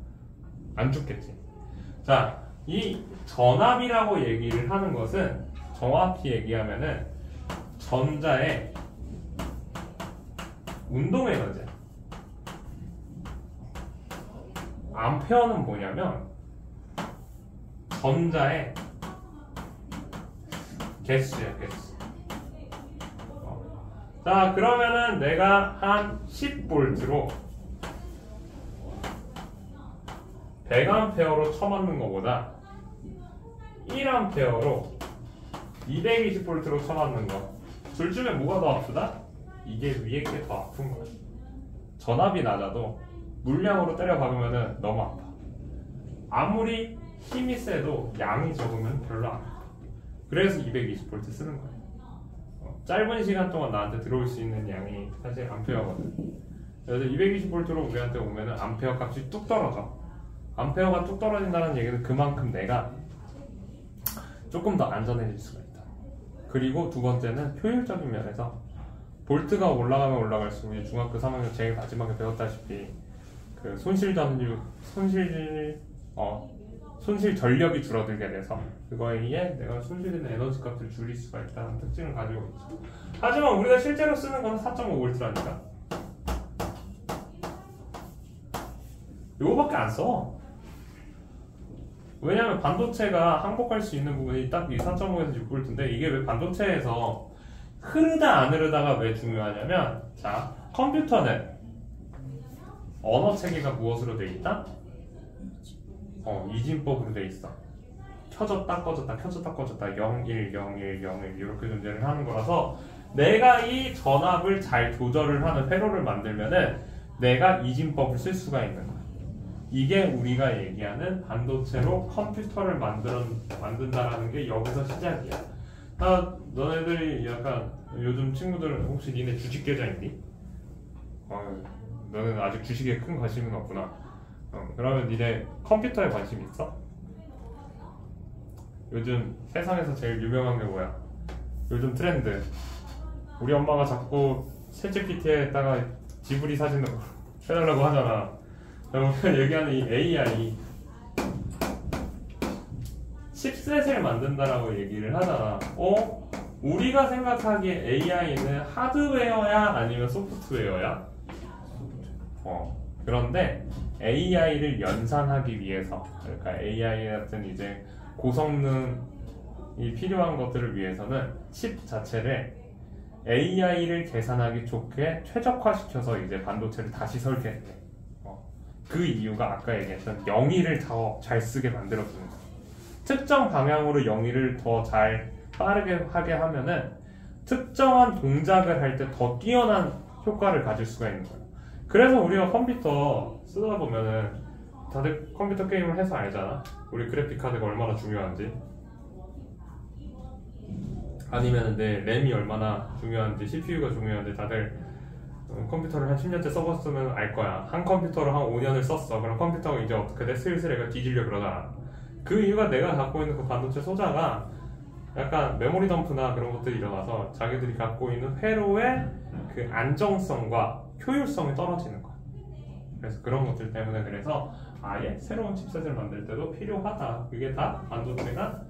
안 죽겠지. 자, 이 전압이라고 얘기를 하는 것은 정확히 얘기하면은 전자의 운동 에너지야. 암페어는 뭐냐면 전자의 개수야, 개수. 자, 그러면은 내가 한 10V로 100A로 쳐맞는 것보다 1A로 220V로 쳐맞는 거, 둘 중에 뭐가 더 아프다? 이게 위에 게 더 아픈 거야. 전압이 낮아도 물량으로 때려 박으면 너무 아파. 아무리 힘이 세도 양이 적으면 별로 안 아파. 그래서 220V 쓰는 거야. 짧은 시간 동안 나한테 들어올 수 있는 양이 사실 암페어거든. 그래서 220V로 우리한테 오면은 암페어 값이 뚝 떨어져. 암페어가 뚝 떨어진다는 얘기는 그만큼 내가 조금 더 안전해질 수가 있다. 그리고 두 번째는 효율적인 면에서 볼트가 올라가면 올라갈수록 우리 중학교 3학년 제일 마지막에 배웠다시피 그 손실 전력이 줄어들게 돼서 그거에 의해 내가 손실되는 에너지 값을 줄일 수가 있다는 특징을 가지고 있죠. 하지만 우리가 실제로 쓰는 건 4.5V라니까 요거밖에 안 써. 왜냐면 반도체가 항복할 수 있는 부분이 딱 이 4.5에서 6V인데, 이게 왜 반도체에서 흐르다 안 흐르다가 왜 중요하냐면, 자, 컴퓨터는 언어 체계가 무엇으로 돼 있다? 이진법으로 돼 있어. 켜졌다 꺼졌다 켜졌다 꺼졌다 0, 1, 0, 1, 0, 1 이렇게 존재를 하는 거라서 내가 이 전압을 잘 조절을 하는 회로를 만들면은 내가 이진법을 쓸 수가 있는 거야. 이게 우리가 얘기하는 반도체로 컴퓨터를 만든다라는 게 여기서 시작이야. 너네들이 약간 요즘 친구들 혹시 니네 주식 계좌 있니? 너는 아직 주식에 큰 관심은 없구나. 그러면 니네 컴퓨터에 관심 있어? 요즘 세상에서 제일 유명한 게 뭐야? 요즘 트렌드. 우리 엄마가 자꾸 챗GPT에다가 지브리 사진을 해달라고 하잖아. 우리가 얘기하는 이 AI 칩셋을 만든다라고 얘기를 하잖아. 우리가 생각하기에 AI는 하드웨어야 아니면 소프트웨어야? 그런데 AI를 연산하기 위해서, 그러니까 AI 같은 이제 고성능이 필요한 것들을 위해서는 칩 자체를 AI를 계산하기 좋게 최적화시켜서 이제 반도체를 다시 설계해. 그 이유가 아까 얘기했던 영의를 더 잘 쓰게 만들어주는 거야. 특정 방향으로 영의를 더 잘 빠르게 하게 하면은 특정한 동작을 할 때 더 뛰어난 효과를 가질 수가 있는 거야. 그래서 우리가 컴퓨터 쓰다 보면은 다들 컴퓨터 게임을 해서 알잖아. 우리 그래픽 카드가 얼마나 중요한지, 아니면 내 램이 얼마나 중요한지, CPU가 중요한지 다들 컴퓨터를 한 10년째 써봤으면 알 거야. 한 컴퓨터를 한 5년을 썼어. 그럼 컴퓨터가 이제 어떻게 돼? 슬슬 애가 뒤지려 그러잖아. 그 이유가 내가 갖고 있는 그 반도체 소자가 약간 메모리 덤프나 그런 것들이 일어나서 자기들이 갖고 있는 회로의 그 안정성과 효율성이 떨어지는 거야. 그래서 그런 것들 때문에 그래서 아예 새로운 칩셋을 만들 때도 필요하다. 그게 다 반도체가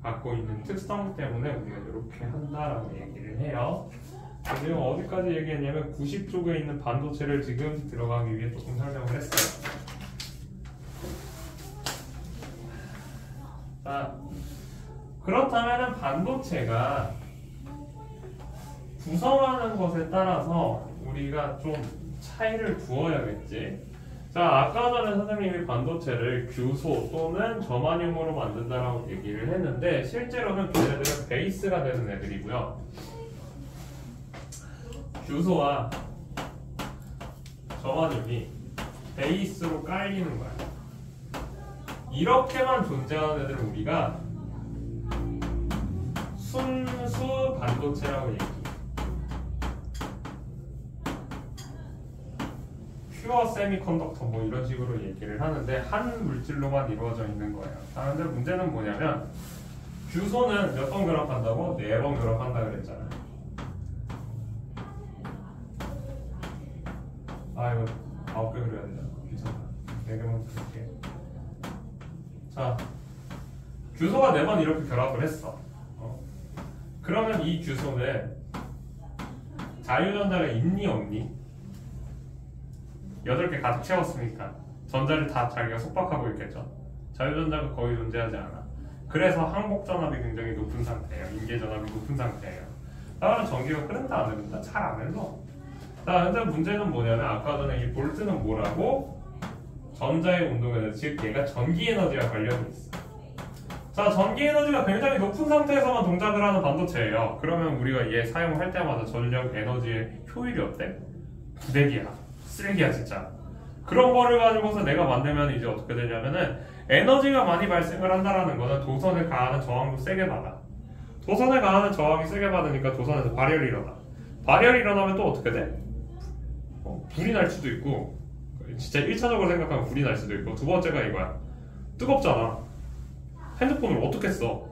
갖고 있는 특성 때문에 우리가 이렇게 한다라고 얘기를 해요. 지금 어디까지 얘기했냐면 90쪽에 있는 반도체를 지금 들어가기 위해 조금 설명을 했어요. 자, 그렇다면 반도체가 구성하는 것에 따라서 우리가 좀 차이를 두어야겠지. 자, 아까 전에 선생님이 반도체를 규소 또는 저마늄으로 만든다라고 얘기를 했는데 실제로는 걔네들은 베이스가 되는 애들이고요. 규소와 저마늄이 베이스로 깔리는 거야. 이렇게만 존재하는 애들을 우리가 순수 반도체라고 얘기해. 퓨어 세미컨덕터 뭐 이런 식으로 얘기를 하는데 한 물질로만 이루어져 있는 거예요. 그런데 문제는 뭐냐면 규소는 몇 번 결합한다고? 4번 결합한다 그랬잖아요. 이거 9개 그려야 되잖아. 귀찮다. 4개만 그릴게. 자, 규소가 4번 이렇게 결합을 했어. 그러면 이 규소는 자유전자가 있니 없니? 8개 가득 채웠으니까 전자를 다 자기가 속박하고 있겠죠. 자유전자가 거의 존재하지 않아. 그래서 항복전압이 굉장히 높은 상태예요. 인계전압이 높은 상태예요. 따라서 전기가 흐른다 안 흐른다? 잘 안 흘러. 자, 근데 문제는 뭐냐면 아까 전에 이 볼트는 뭐라고? 전자의 운동에너지, 즉 얘가 전기에너지와 관련이 있어. 자, 전기에너지가 굉장히 높은 상태에서만 동작을 하는 반도체예요. 그러면 우리가 얘 사용할 때마다 전력 에너지의 효율이 어때? 부대기야. 쓰레기야 진짜. 그런 거를 가지고서 내가 만들면 이제 어떻게 되냐면은 에너지가 많이 발생을 한다라는 거는 도선에 가하는 저항도 세게 받아. 도선에 가하는 저항이 세게 받으니까 도선에서 발열이 일어나. 발열이 일어나면 또 어떻게 돼? 불이 날 수도 있고, 진짜 1차적으로 생각하면 불이 날 수도 있고, 두 번째가 이거야. 뜨겁잖아. 핸드폰을 어떻게 써?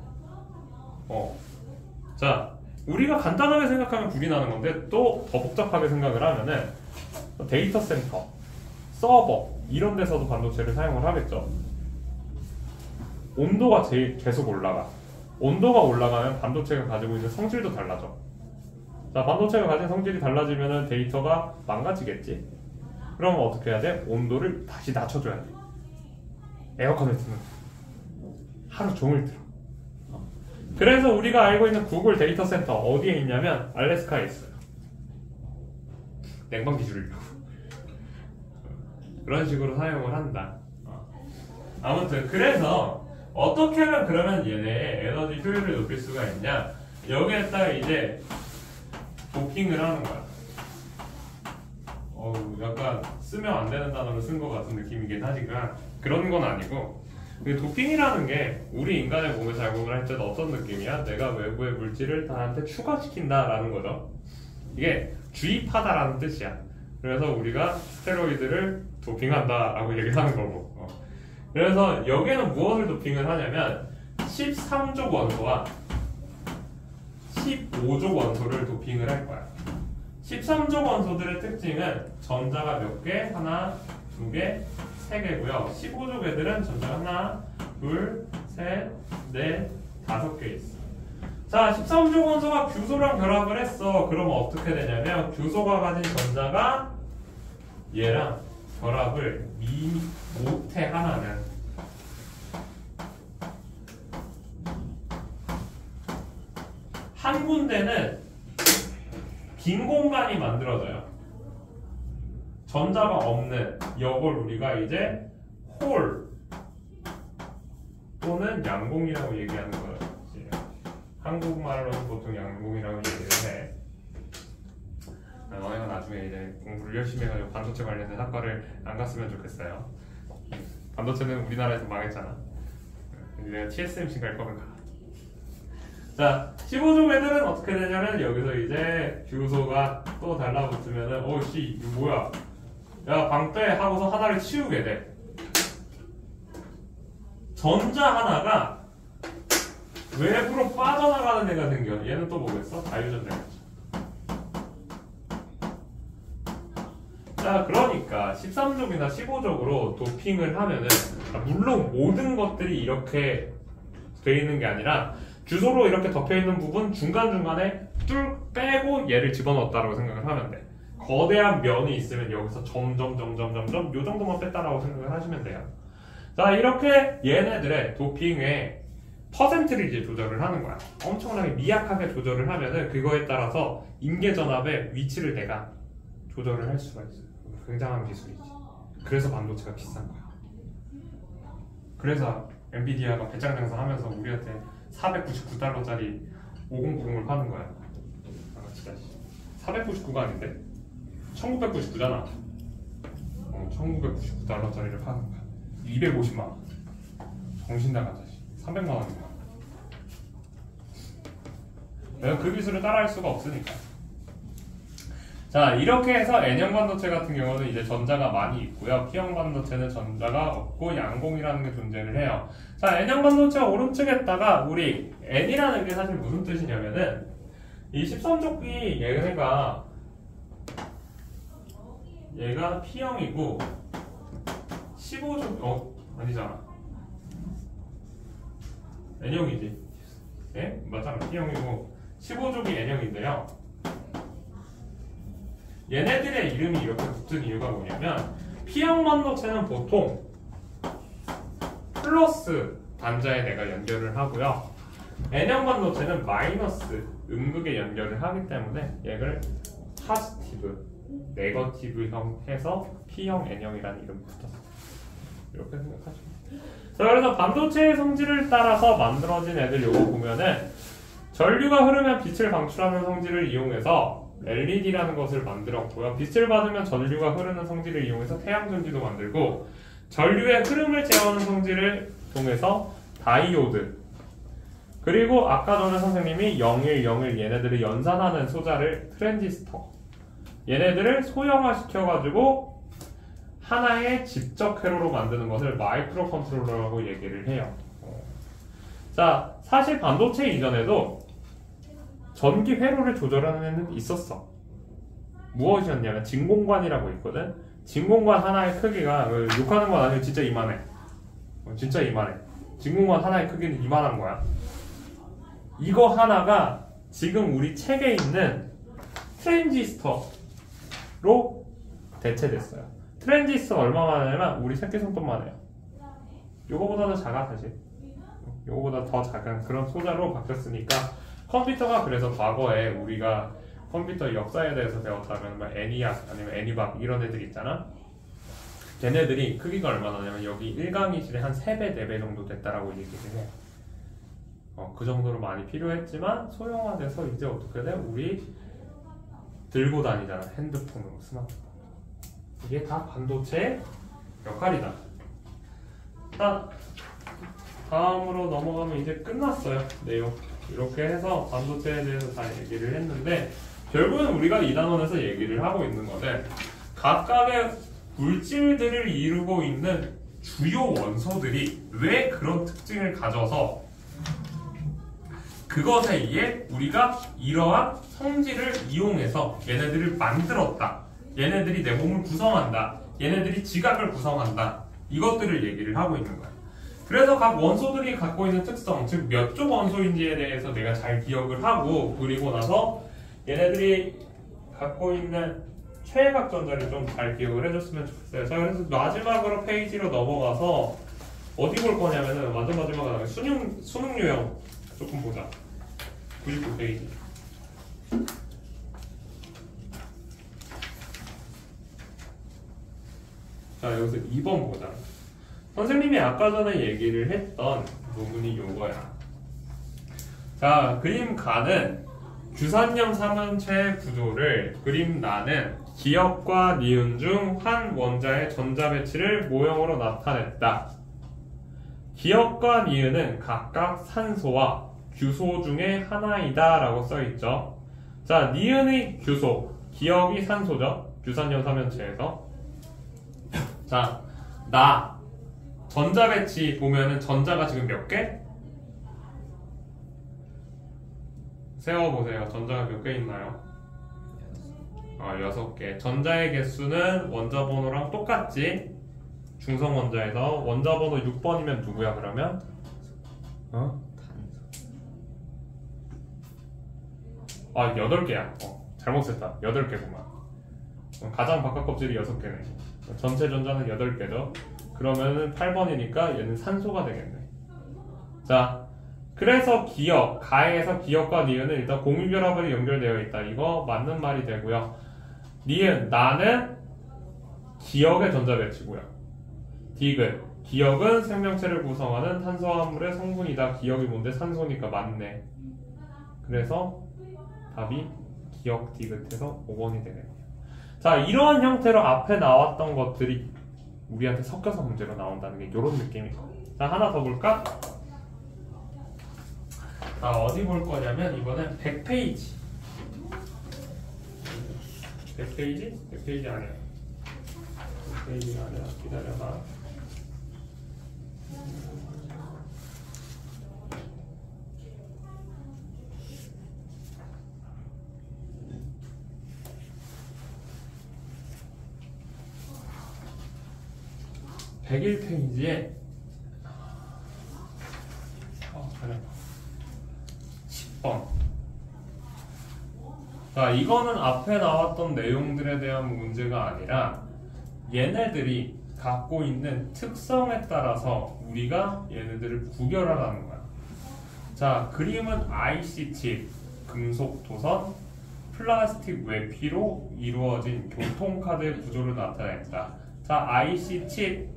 자, 우리가 간단하게 생각하면 불이 나는 건데 또 더 복잡하게 생각을 하면은 데이터 센터, 서버 이런 데서도 반도체를 사용을 하겠죠. 온도가 계속 올라가. 온도가 올라가면 반도체가 가지고 있는 성질도 달라져. 자, 반도체가 가진 성질이 달라지면 데이터가 망가지겠지. 그러면 어떻게 해야 돼? 온도를 다시 낮춰줘야 돼. 에어컨을 틀면 하루 종일 틀어. 그래서 우리가 알고 있는 구글 데이터 센터 어디에 있냐면 알래스카에 있어요. 냉방 기술이라고. 그런 식으로 사용을 한다. 아무튼 그래서 어떻게 하면 그러면 얘네 에너지 효율을 높일 수가 있냐? 여기에다가 이제 도핑을 하는 거야. 약간 쓰면 안 되는 단어를 쓴 것 같은 느낌이긴 하지만 그런 건 아니고, 도핑이라는 게 우리 인간의 몸에 작용을 할 때는 어떤 느낌이야? 내가 외부의 물질을 나한테 추가시킨다라는 거죠. 이게 주입하다라는 뜻이야. 그래서 우리가 스테로이드를 도핑한다라고 얘기하는 거고. 그래서 여기에는 무엇을 도핑을 하냐면 13족 원소와 15족 원소를 도핑을 할 거야. 13족 원소들의 특징은 전자가 몇 개? 하나, 두 개, 세 개고요. 15족 애들은 전자가 하나, 둘, 셋, 넷, 5개 있어. 자, 13족 원소가 규소랑 결합을 했어. 그러면 어떻게 되냐면 규소가 가진 전자가 얘랑 결합을 못해. 하나는 한 군데는 빈 공간이 만들어져요. 전자가 없는 이걸 우리가 이제 홀 또는 양공이라고 얘기하는 거예요. 한국말로는 보통 양공이라고 얘기를 해. 너네가 나중에 이제 공부를 열심히 해가지고 반도체 관련된 학과를 안 갔으면 좋겠어요. 반도체는 우리나라에서 망했잖아. 내가 TSMC 갈 거면 가. 자, 15족 애들은 어떻게 되냐면 여기서 이제 규소가 또 달라붙으면은 이거 뭐야? 야, 방패 하고서 하나를 치우게 돼. 전자 하나가 외부로 빠져나가는 애가 생겨. 얘는 또 뭐겠어? 자유전자겠지. 자, 그러니까 13족이나 15족으로 도핑을 하면은, 물론 모든 것들이 이렇게 돼 있는 게 아니라 규소로 이렇게 덮여 있는 부분 중간중간에 뚫 빼고 얘를 집어넣었다라고 생각을 하면 돼. 거대한 면이 있으면 여기서 점점 요 정도만 뺐다라고 생각을 하시면 돼요. 자, 이렇게 얘네들의 도핑의 퍼센트를 이제 조절을 하는 거야. 엄청나게 미약하게 조절을 하면은 그거에 따라서 임계전압의 위치를 내가 조절을 할 수가 있어요. 굉장한 기술이지. 그래서 반도체가 비싼 거야. 그래서 엔비디아가 배짱 장사하면서 우리한테 499달러짜리 5090을 파는 거야. 진짜 499가 아닌데? 1999잖아. 1999달러짜리를 파는 거야. 250만 원. 정신 나간 자식. 300만 원인가. 내가 그 기술을 따라할 수가 없으니까. 자, 이렇게 해서 N형 반도체 같은 경우는 이제 전자가 많이 있고요. P형 반도체는 전자가 없고 양공이라는 게 존재를 해요. 자, N형 반도체 오른쪽에다가 우리 N이라는 게 사실 무슨 뜻이냐면은 이 13족이 얘가 P형이고 15족 아니잖아. N형이지. 예? 맞잖아. P형이고 15족이 N형인데요. 얘네들의 이름이 이렇게 붙은 이유가 뭐냐면 P형 반도체는 보통 플러스 단자에 내가 연결을 하고요. N형 반도체는 마이너스 음극에 연결을 하기 때문에 얘를 파지티브, 네거티브형 해서 P형, N형이라는 이름이 붙었어요. 이렇게 생각하시면 돼요. 자, 그래서 반도체의 성질을 따라서 만들어진 애들 요거 보면은 전류가 흐르면 빛을 방출하는 성질을 이용해서 LED라는 것을 만들었고요. 빛을 받으면 전류가 흐르는 성질을 이용해서 태양전지도 만들고, 전류의 흐름을 제어하는 성질을 통해서 다이오드, 그리고 아까 전에 선생님이 0101 얘네들을 연산하는 소자를 트랜지스터, 얘네들을 소형화시켜가지고 하나의 집적 회로로 만드는 것을 마이크로 컨트롤러라고 얘기를 해요. 자, 사실 반도체 이전에도 전기 회로를 조절하는 애는 있었어. 무엇이었냐면 진공관이라고 있거든. 진공관 하나의 크기가 욕하는 건 아니고 진짜 이만해. 진짜 이만해. 진공관 하나의 크기는 이만한 거야. 이거 하나가 지금 우리 책에 있는 트랜지스터로 대체됐어요. 트랜지스터 얼마만 하냐면 우리 새끼손톱만 해요. 요거보다는 작아 사실. 요거보다 더 작은 그런 소자로 바뀌었으니까 컴퓨터가 그래서 과거에 우리가 컴퓨터 역사에 대해서 배웠다면 뭐 애니악 아니면 애니박 이런 애들 있잖아. 걔네들이 크기가 얼마나 나냐면 여기 1강이실에 한 3배, 4배 정도 됐다라고 얘기를 해. 그 정도로 많이 필요했지만 소형화돼서 이제 어떻게 돼? 우리 들고 다니잖아. 핸드폰으로, 스마트폰. 이게 다 반도체의 역할이다. 다음으로 넘어가면 이제 끝났어요. 내용. 이렇게 해서 반도체에 대해서 다 얘기를 했는데 결국은 우리가 이 단원에서 얘기를 하고 있는 거는 각각의 물질들을 이루고 있는 주요 원소들이 왜 그런 특징을 가져서 그것에 의해 우리가 이러한 성질을 이용해서 얘네들을 만들었다. 얘네들이 내 몸을 구성한다. 얘네들이 지각을 구성한다. 이것들을 얘기를 하고 있는 거야. 그래서 각 원소들이 갖고 있는 특성, 즉 몇 쪽 원소인지에 대해서 내가 잘 기억을 하고 그리고 나서 얘네들이 갖고 있는 최외각 전자를 좀 잘 기억을 해줬으면 좋겠어요. 자, 그래서 마지막으로 페이지로 넘어가서 어디 볼 거냐면은 완전 마지막에 수능 유형 조금 보자. 99페이지. 자, 여기서 2번 보자. 선생님이 아까 전에 얘기를 했던 부분이 요거야. 자, 그림 가는 규산염 삼원체 구조를 그림 나는 기역과 니은 중 한 원자의 전자 배치를 모형으로 나타냈다. 기역과 니은은 각각 산소와 규소 중에 하나이다 라고 써있죠. 자, 니은이 규소, 기역이 산소죠. 규산염 삼원체에서. 자, 전자 배치 보면은 전자가 지금 몇 개? 세워보세요. 전자가 몇 개 있나요? 6개. 전자의 개수는 원자 번호랑 똑같지? 중성 원자에서 원자 번호 6번이면 누구야 그러면? 아, 8개야. 잘못 셌다. 8개구만. 가장 바깥 껍질이 6개네. 전체 전자는 8개죠. 그러면은 8번이니까 얘는 산소가 되겠네. 자, 그래서 가에서 기역과 니은은 일단 공유결합으로 연결되어 있다. 이거 맞는 말이 되고요. 니은, 나는 기역의 전자 배치고요. 디귿, 기역은 생명체를 구성하는 탄수화물의 성분이다. 기역이 뭔데? 산소니까 맞네. 그래서 답이 기역 디귿해서 5번이 되겠네요. 자, 이러한 형태로 앞에 나왔던 것들이 우리한테 섞여서 문제로 나온다는 게 이런 느낌이에요. 자, 하나 더 볼까? 자, 어디 볼 거냐면 이번엔 100페이지. 100페이지? 100페이지 아니야. 100페이지가 아니라 기다려봐. (101페이지에) 10번. 자, 이거는 앞에 나왔던 내용들에 대한 문제가 아니라 얘네들이 갖고 있는 특성에 따라서 우리가 얘네들을 구별하라는 거야. 자, 그림은 IC 칩, 금속 도선, 플라스틱 외피로 이루어진 교통카드의 구조를 나타냈다. 자, IC 칩.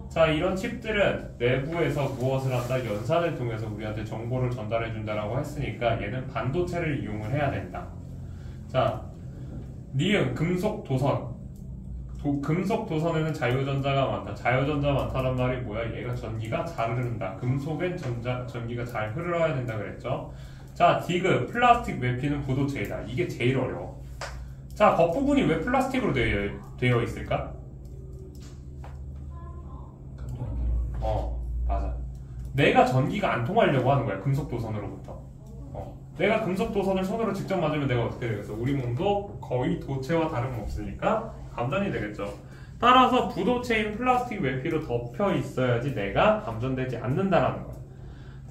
자, 이런 칩들은 내부에서 무엇을 한다? 연산을 통해서 우리한테 정보를 전달해 준다라고 했으니까 얘는 반도체를 이용을 해야 된다. 자, 니은 금속 도선. 금속 도선에는 자유전자가 많다. 자유전자 많다는 말이 뭐야? 얘가 전기가 잘 흐른다. 금속엔 전기가 잘 흘러야 된다 그랬죠. 자, 디귿 플라스틱 외피는 부도체이다. 이게 제일 어려워. 자, 겉부분이 왜 플라스틱으로 되어 있을까? 맞아. 내가 전기가 안 통하려고 하는 거야. 금속 도선으로부터. 내가 금속 도선을 손으로 직접 맞으면 내가 어떻게 되겠어? 우리 몸도 거의 도체와 다름없으니까 감전이 되겠죠. 따라서 부도체인 플라스틱 외피로 덮여 있어야지 내가 감전되지 않는다라는 거야.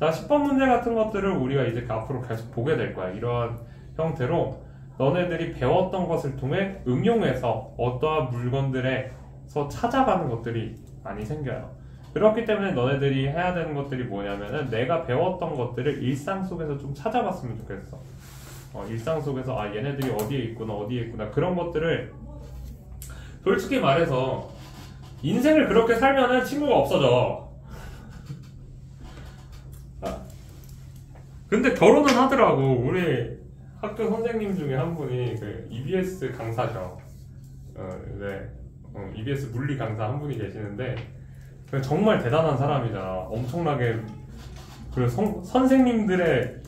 자, 10번 문제 같은 것들을 우리가 이제 앞으로 계속 보게 될 거야. 이러한 형태로 너네들이 배웠던 것을 통해 응용해서 어떠한 물건들에서 찾아가는 것들이 많이 생겨요. 그렇기 때문에 너네들이 해야 되는 것들이 뭐냐면은 내가 배웠던 것들을 일상 속에서 좀 찾아봤으면 좋겠어. 일상 속에서 얘네들이 어디에 있구나 그런 것들을 솔직히 말해서 인생을 그렇게 살면은 친구가 없어져. 근데 결혼은 하더라고. 우리 학교 선생님 중에 한 분이 그 EBS 강사셔. EBS 물리 강사 한 분이 계시는데 정말 대단한 사람이잖아. 엄청나게 그 선생님들의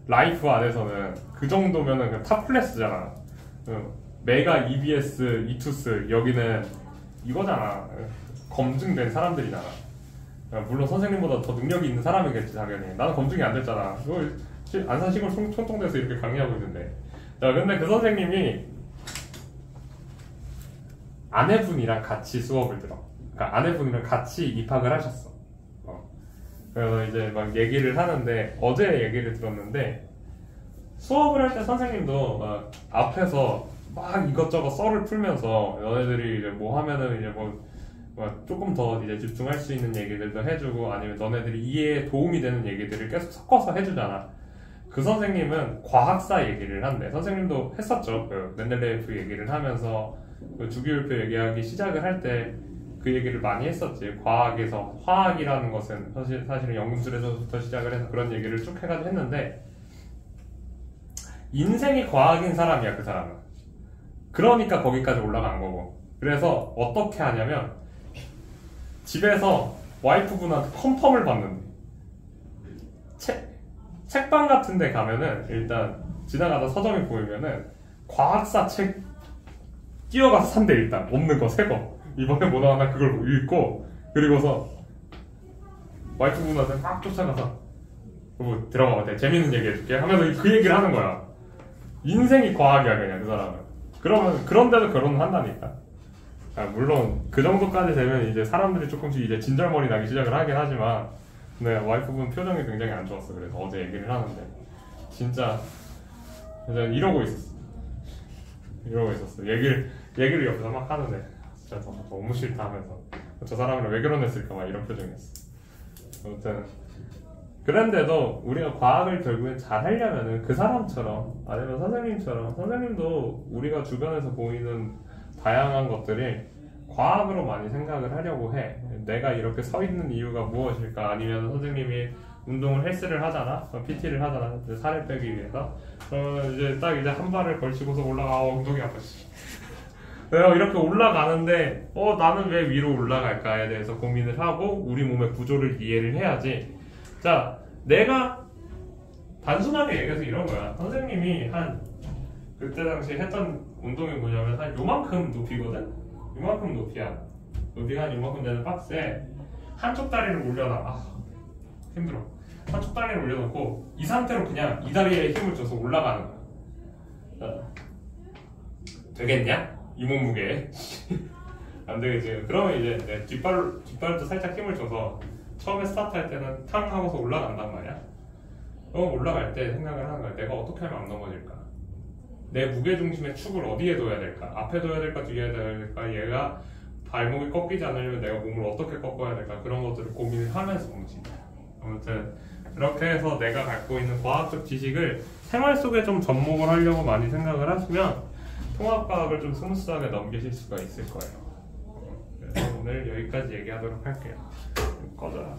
라이프 안에서는 그 정도면은 탑 클래스잖아. 메가 EBS 이투스 여기는 이거잖아. 검증된 사람들이잖아. 물론 선생님보다 더 능력이 있는 사람이겠지 당연히. 나는 검증이 안 됐잖아. 안산시골 총통대에서 이렇게 강의하고 있는데. 자, 근데 그 선생님이 아내분이랑 같이 수업을 들어. 그러니까 아내분이랑 같이 입학을 하셨어. 그래서 이제 막 얘기를 하는데 어제 얘기를 들었는데 수업을 할 때 선생님도 막 앞에서 막 이것저것 썰을 풀면서 너네들이 이제 뭐 하면은 이제 뭐 조금 더 이제 집중할 수 있는 얘기들도 해주고 아니면 너네들이 이해에 도움이 되는 얘기들을 계속 섞어서 해주잖아. 그 선생님은 과학사 얘기를 한대. 선생님도 했었죠. 그 멘델레예프 얘기를 하면서 그 주기율표 얘기하기 시작을 할 때 그 얘기를 많이 했었지. 과학에서 화학이라는 것은 사실은 연금술에서부터 시작을 해서 그런 얘기를 쭉 해가지고 했는데 인생이 과학인 사람이야 그 사람은. 그러니까 거기까지 올라간 거고. 그래서 어떻게 하냐면 집에서 와이프분한테 컨펌을 받는데 책방 같은 데 가면은 일단 지나가다 서점이 보이면은 과학사 책 뛰어가서 산대. 일단 없는 거 새거 이번에 뭐 나왔나 그걸 읽고 그리고서 와이프분한테 막 쫓아가서 뭐 들어가 재밌는 얘기 해줄게 하면서 그 얘기를 하는 거야. 인생이 과학이야 그냥 그 사람은. 그러면 그런데도 결혼을 한다니까. 물론 그 정도까지 되면 이제 사람들이 조금씩 이제 진절머리 나기 시작을 하긴 하지만 근데 와이프분 표정이 굉장히 안 좋았어. 그래서 어제 얘기를 하는데 진짜 이러고 있었어. 얘기를 옆에서 막 하는데 진짜 너무 싫다 하면서 저 사람이랑 왜 결혼했을까 막 이런 표정이었어. 아무튼 그런데도 우리가 과학을 결국엔 잘 하려면은 그 사람처럼 아니면 선생님처럼 선생님도 우리가 주변에서 보이는 다양한 것들이 과학으로 많이 생각을 하려고 해. 내가 이렇게 서 있는 이유가 무엇일까? 아니면 선생님이 운동을 헬스를 하잖아, PT를 하잖아, 살을 빼기 위해서. 그러면 이제 딱 이제 한 발을 걸치고서 엉덩이 아파. 내가 이렇게 올라가는데 나는 왜 위로 올라갈까에 대해서 고민을 하고 우리 몸의 구조를 이해를 해야지. 자, 내가 단순하게 얘기해서 이런 거야. 선생님이 그때 당시 했던 운동이 뭐냐면 한 요만큼 높이거든? 요만큼 높이야. 높이가 한 요만큼 되는 박스에 한쪽 다리를 올려놔. 힘들어. 한쪽 다리를 올려놓고 이 상태로 그냥 이 다리에 힘을 줘서 올라가는 거야. 되겠냐? 이 몸무게에. 안 되겠지. 그러면 이제 내 뒷발도 살짝 힘을 줘서 처음에 스타트할 때는 탕 하고서 올라간단 말이야. 올라갈 때 생각을 하는 거야. 내가 어떻게 하면 안 넘어질까? 내 무게중심의 축을 어디에 둬야 될까? 앞에 둬야 될까? 뒤에 둬야 될까? 얘가 발목이 꺾이지 않으려면 내가 몸을 어떻게 꺾어야 될까? 그런 것들을 고민을 하면서 움직여. 아무튼 그렇게 해서 내가 갖고 있는 과학적 지식을 생활 속에 좀 접목을 하려고 많이 생각을 하시면 통합과학을 좀 스무스하게 넘기실 수가 있을 거예요. 그래서 오늘 여기까지 얘기하도록 할게요. 꺼져라.